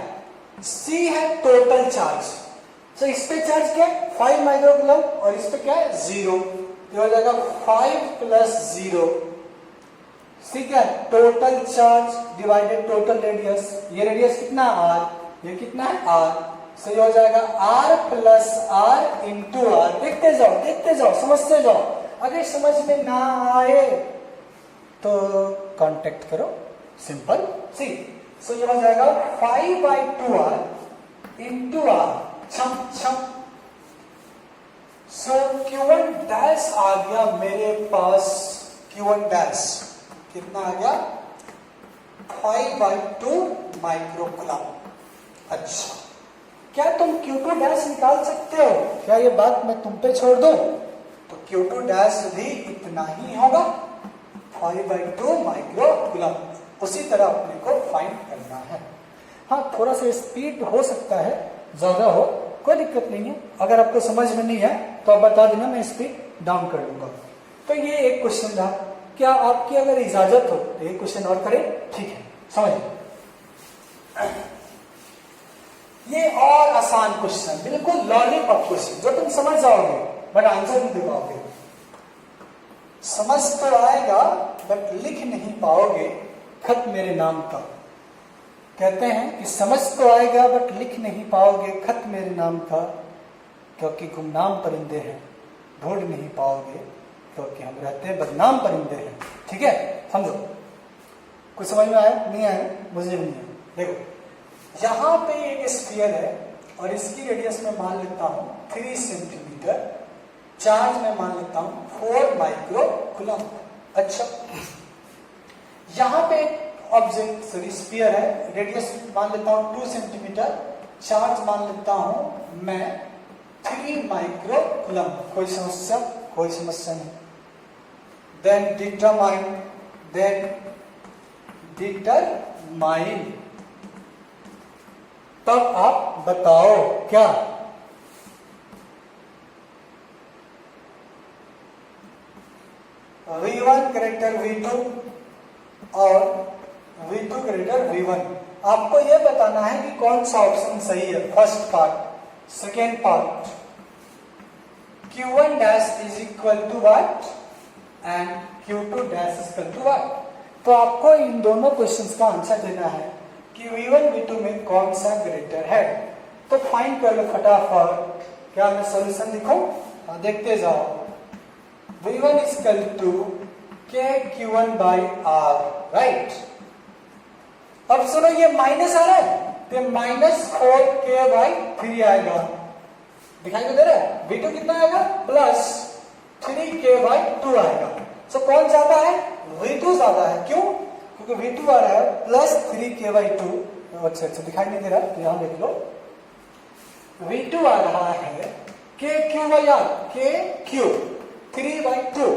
C है टोटल चार्ज। तो इस पे चार्ज क्या है 5 माइक्रोकूलम और इस पे क्या है 0, ये हो जाएगा 5 प्लस 0। C क्या है total charge divided total radius, ये रेडियस कितना R, ये कितना है R, सो ये हो जाएगा R plus R into R। देखते जाओ समझते जाओ, अगर समझ में ना आए तो कांटेक्ट करो, सिंपल सी। सो ये हो जाएगा 5/2R इंटू R, छम। सो Q1 डैश आ गया मेरे पास, Q1 डैश कितना आ गया 5/2 माइक्रोकूलम। अच्छा, क्या तुम Q2 डैश निकाल सकते हो, क्या ये बात मैं तुम पे छोड़ दूं, तो Q2 डैश भी इतना ही होगा 5/2 माइक्रोकूलम। उसी तरह अपने को फाइंड करना है। हाँ, थोड़ा सा स्पीड हो सकता है, ज्यादा हो कोई दिक्कत नहीं है, अगर आपको समझ में नहीं है तो आप बता देना, मैं स्पीड डाउन कर दूंगा। तो ये एक क्वेश्चन था, क्या आपकी अगर इजाजत हो तो एक क्वेश्चन और करें, ठीक है, समझ। ये और आसान क्वेश्चन, बिल्कुल लॉलीपॉप क्वेश्चन जो तुम समझ जाओगे बट आंसर नहीं दे पाओगे। समझ तो आएगा बट लिख नहीं पाओगे खत मेरे नाम का। कहते हैं कि समझ तो आएगा बट लिख नहीं पाओगे खत मेरे नाम का, क्योंकि गुमनाम परिंदे हैं ढूंढ नहीं पाओगे, क्योंकि हम रहते हैं बदनाम परिंदे हैं। ठीक है, समझो। कुछ समझ में आया, नहीं आया, मुझे भी नहीं है। देखो, यहां पे एक स्फीयर है और इसकी रेडियस में मान लेता हूं 3 सेंटीमीटर, चार्ज में मान लेता हूं 4 माइक्रोकूलम। अच्छा, यहां पे ऑब्जेक्ट स्फीयर है, रेडियस मान लेता हूं 2 सेंटीमीटर, चार्ज मान लेता हूं मैं 3 माइक्रोकूलम। कोई समस्या नहीं। देन डिटरमाइन, तब आप बताओ क्या, V1 ग्रेटर V2 और V2 ग्रेटर V1। आपको यह बताना है कि कौन सा ऑप्शन सही है, first part. Second part, Q1 dash is equal to what and Q2 dash is equal to what. तो आपको इन दोनों क्वेश्चंस का आंसर देना है कि V1 V2 में कौन सा ग्रेटर है। तो फाइंड कर लो फटाफट। क्या मैं सॉल्यूशन लिखूं? देखते जाओ। V1 is equal to KQ1 by R, right. अब सुनो, ये माइनस आ रहा है तो -4K/3 आएगा, दिखाई तो दे रहा है। V2 कितना आएगा प्लस 3K/2 आएगा। सो कौन ज्यादा है? V2 ज्यादा है। क्यों? क्योंकि V2 आ रहा है प्लस 3K/2। अच्छा, दिखाई नहीं दे रहा तो यहां देख लो। V2 आ रहा है KQ/R, KQ 3/2,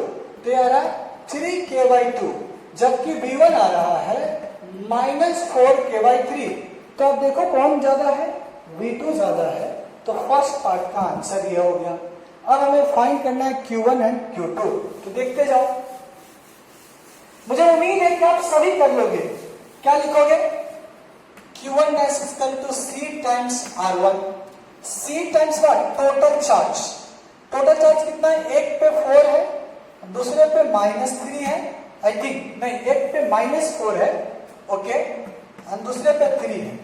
तो ये आ रहा है 3K/2, जबकि V1 आ रहा है -4K/3। तो अब देखो कौन ज्यादा है, V2 ज्यादा है। तो फर्स्ट पार्ट का आंसर ये हो गया। अब हमें फाइंड करना है Q1 एंड Q2, तो देखते जाओ। मुझे उम्मीद है कि आप सभी कर लोगे। क्या लिखोगे? Q1 dash is equal to C times R1। C times what? Total charge. Total charge कितना है? एक पे 4 है, दूसरे पे -3 है, आई थिंक, नहीं, एक पे -4 है, ओके, और दूसरे पे 3 है।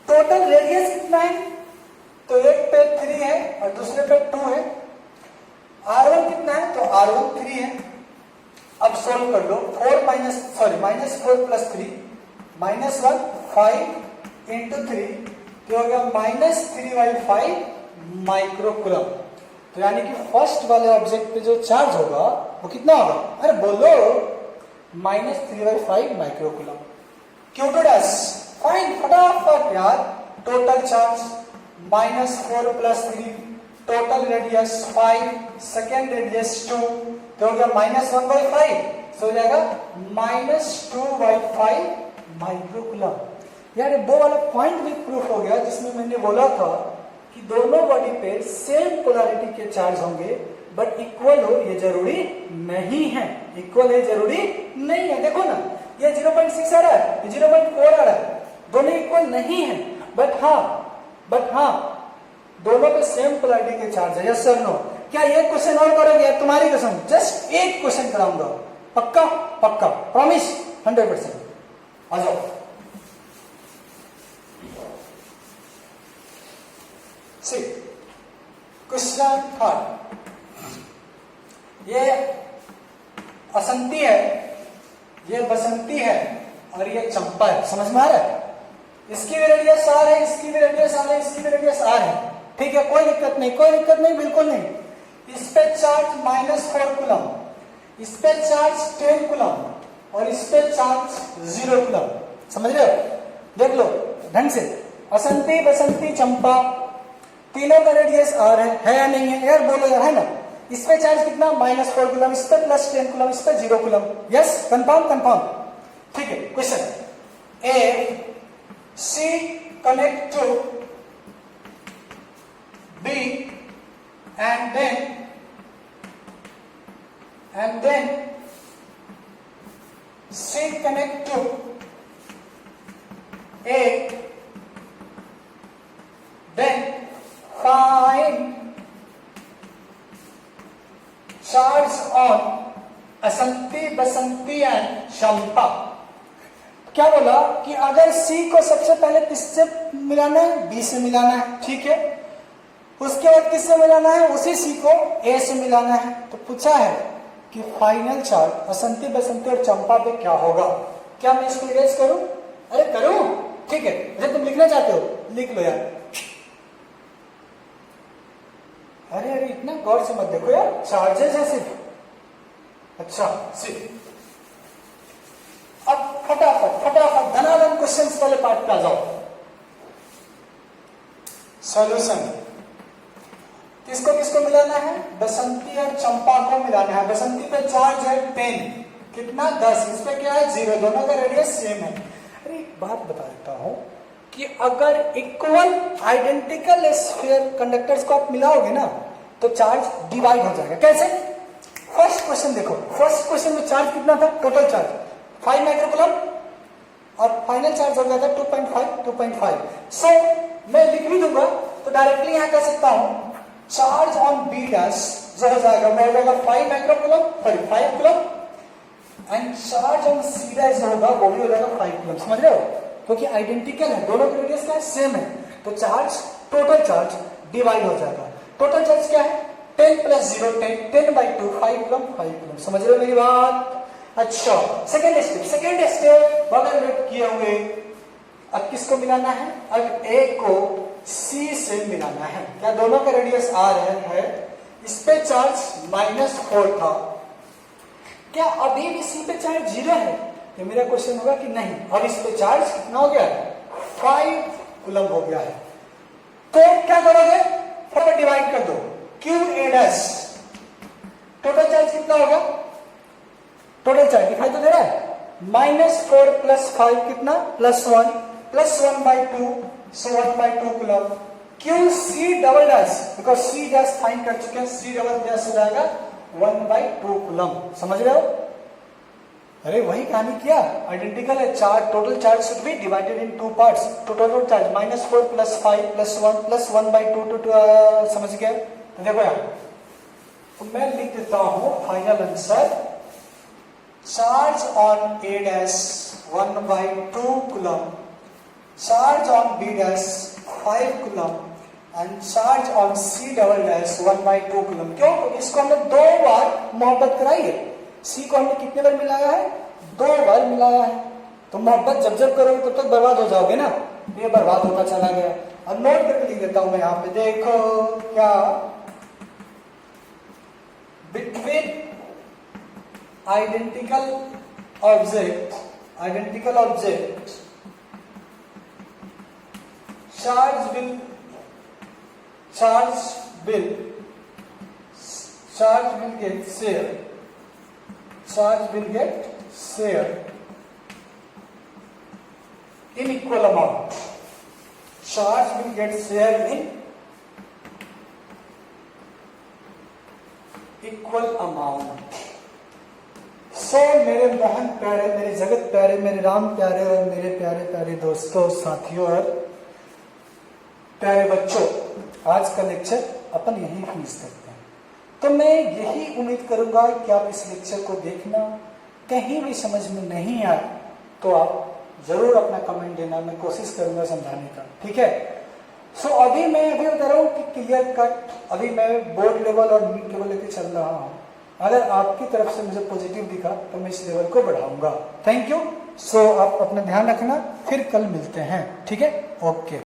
टोटल रेडियस कितना है? तो एक पे 3 है और दूसरे पे 2 है। R1 कितना है? तो R1 3 है। अब सोल्व कर लो। -4 प्लस 3 -1 5 इंटू 3, तो हो गया -3/5 माइक्रोकूलम। तो यानी कि फर्स्ट वाले ऑब्जेक्ट पे जो चार्ज होगा वो कितना होगा? अरे बोलो, -3/5 माइक्रोकूलम। Q2 डैश फाइंड फटाफट यार। Total charge -4 plus 3, total radius 5, second radius 2, तो हो गया -1/5, तो हो जाएगा -2/5 माइक्रोकूलम। यार वो वाला पॉइंट भी प्रूफ हो गया जिसमें मैंने बोला था कि दोनों बॉडी पे सेम पोलैरिटी के चार्ज होंगे, बट इक्वल हो ये जरूरी नहीं है, इक्वल है जरूरी नहीं है। देखो ना, ये 0.6 आ रहा है, ये 0.4 आ रहा है, दोनों इक्वल नहीं है, बट हाँ दोनों पे सेम पोलैरिटी के चार्ज है। Yes sir no? क्या एक क्वेश्चन और करोगे? तुम्हारी कसम, जस्ट एक क्वेश्चन कराऊंगा, पक्का पक्का, प्रॉमिस 100%। आ जाओ। सी क्वेश्चन थर्ड, ये असंती है, ये बसंती है और ये चंपा है। समझ में आ रहा है? इसकी भी रेडियस आर है, इसकी भी रेडियस आर है, इसकी भी रेडियस आर है। ठीक है, कोई दिक्कत नहीं, कोई दिक्कत नहीं, बिल्कुल नहीं। इस पे चार्ज -4 कूलम, इस पे चार्ज 10 कूलम और इस पे चार्ज 0 कूलम। समझ रहे हो? देख लो ढंग से, असंती बसंती चंपा तीनों का रेडियस आर है या नहीं है? यार बोलो यार, है ना? इस पे चार्ज कितना? -4 कूलम, इस पे +10 कूलम, इस पे 0 कूलम। Yes, confirm confirm. ठीक है, question A, C connect to B and then C connect to A, then find charge on Asanti Basanti and Champa. क्या बोला कि अगर C को सबसे पहले किससे मिलाना है? B से मिलाना है, ठीक है। उसके बाद किससे मिलाना है? उसी C को A से मिलाना है। तो पूछा है कि फाइनल चार्ज असंती बसंती और चंपा पे क्या होगा। क्या मैं इसको इरेज करूं? अरे करूं, ठीक है। जब तुम लिखना चाहते हो लिख लो यार। अरे इतना गौर से मत देखो यार, चार्जेस है सिर्फ। अच्छा सिर्फ अब फटाफट धनाधन क्वेश्चंस वाले पार्ट पे आ जाओ। सॉल्यूशन, किसको किसको मिलाना है? बसंती और चंपा को मिलाना है। बसंती पे चार्ज है 10, कितना? 10, इस पे क्या है? 0, दोनों का रेडियस सेम है। अरे एक बात बता देता हूं कि अगर इक्वल आइडेंटिकल स्फीयर कंडक्टर्स को आप मिलाओगे ना तो चार्ज डिवाइड हो जाएगा। कैसे? फर्स्ट क्वेश्चन देखो, फर्स्ट क्वेश्चन में चार्ज कितना था? टोटल चार्ज 5 माइक्रोकूलम और फाइनल चार्ज हो गया था 2.5। सो मैं लिख भी दूंगा तो डायरेक्टली यहां कह सकता हूं चार्ज ऑन बी डैश जो हो जाएगा वो हो जाएगा 5 microcoulomb, sorry 5 coulomb, and charge on C dash जो होगा वो भी हो जाएगा 5 कूलम। समझ रहे हो? क्योंकि आइडेंटिकल है, दोनों का रेडियस क्या है? सेम है। तो चार्ज, टोटल चार्ज डिवाइड हो जाएगा। टोटल चार्ज क्या है? 10 + 0 10/2 5 कूलम। समझ रहे हो मेरी बात? अच्छा, सेकेंड स्टेप बगल में किए हुए। अब किसको मिलाना है? अब ए को सी से मिलाना है। क्या दोनों का रेडियस आर है? इस पे चार्ज -4 था। क्या अभी भी सी पे चार्ज 0 है? ये मेरा क्वेश्चन होगा कि नहीं। अब इस पे चार्ज कितना हो गया है? 5 कूलम हो गया है। तो क्या करोगे? फटाफट डिवाइड कर दो। Q A dash, total charge कितना होगा? टोटल चार्ज दिखाई तो दे रहा है? -4 + 5 कितना? +1, +1/2, so 1/2 coulomb. Q C double dash, because C dash find कर चुके हैं, सी डबल डैश हो जाएगा 1/2 कूलम। समझ रहे हो? अरे वही कहानी किया, आइडेंटिकल है। Charge, total charge should be divided in 2 parts. Total charge -4 + 5 +1 +1/2 to समझ गए? तो देखो यार, तो मैं लिख देता हूं final answer. Charge on A dash 1/2 coulomb, charge on B dash 5 coulomb and charge on C double dash 1/2 coulomb. क्यों? क्योंकि इसको हमने 2 बार मोहब्बत कराई है। C को हमने कितने बार मिलाया है? 2 बार मिलाया है। तो मोहब्बत जब जब करोगे तब तक बर्बाद हो जाओगे ना। ये बर्बाद होता चला गया। अब नोट करके लिख देता हूं मैं यहाँ पे। देखो क्या, between identical object charge will get shared in equal amount. Charge will get shared in equal amount. So मेरे मोहन प्यारे, मेरे जगत प्यारे, मेरे राम प्यारे और मेरे प्यारे प्यारे दोस्तों, साथियों और प्यारे बच्चों, आज का लेक्चर अपन यही फिनिश करते हैं। तो मैं यही उम्मीद करूंगा कि आप इस लेक्चर को देखना, कहीं भी समझ में नहीं आए तो आप जरूर अपना कमेंट देना, मैं कोशिश करूंगा समझाने का, ठीक है। सो अभी मैं बता रहा हूँ कि क्लियर कट, अभी मैं बोर्ड लेवल और मिड लेवल लेके चल रहा हूँ। अगर आपकी तरफ से मुझे पॉजिटिव दिखा तो मैं इस लेवल को बढ़ाऊंगा। Thank you. सो आप अपना ध्यान रखना, फिर कल मिलते हैं, ठीक है, ओके।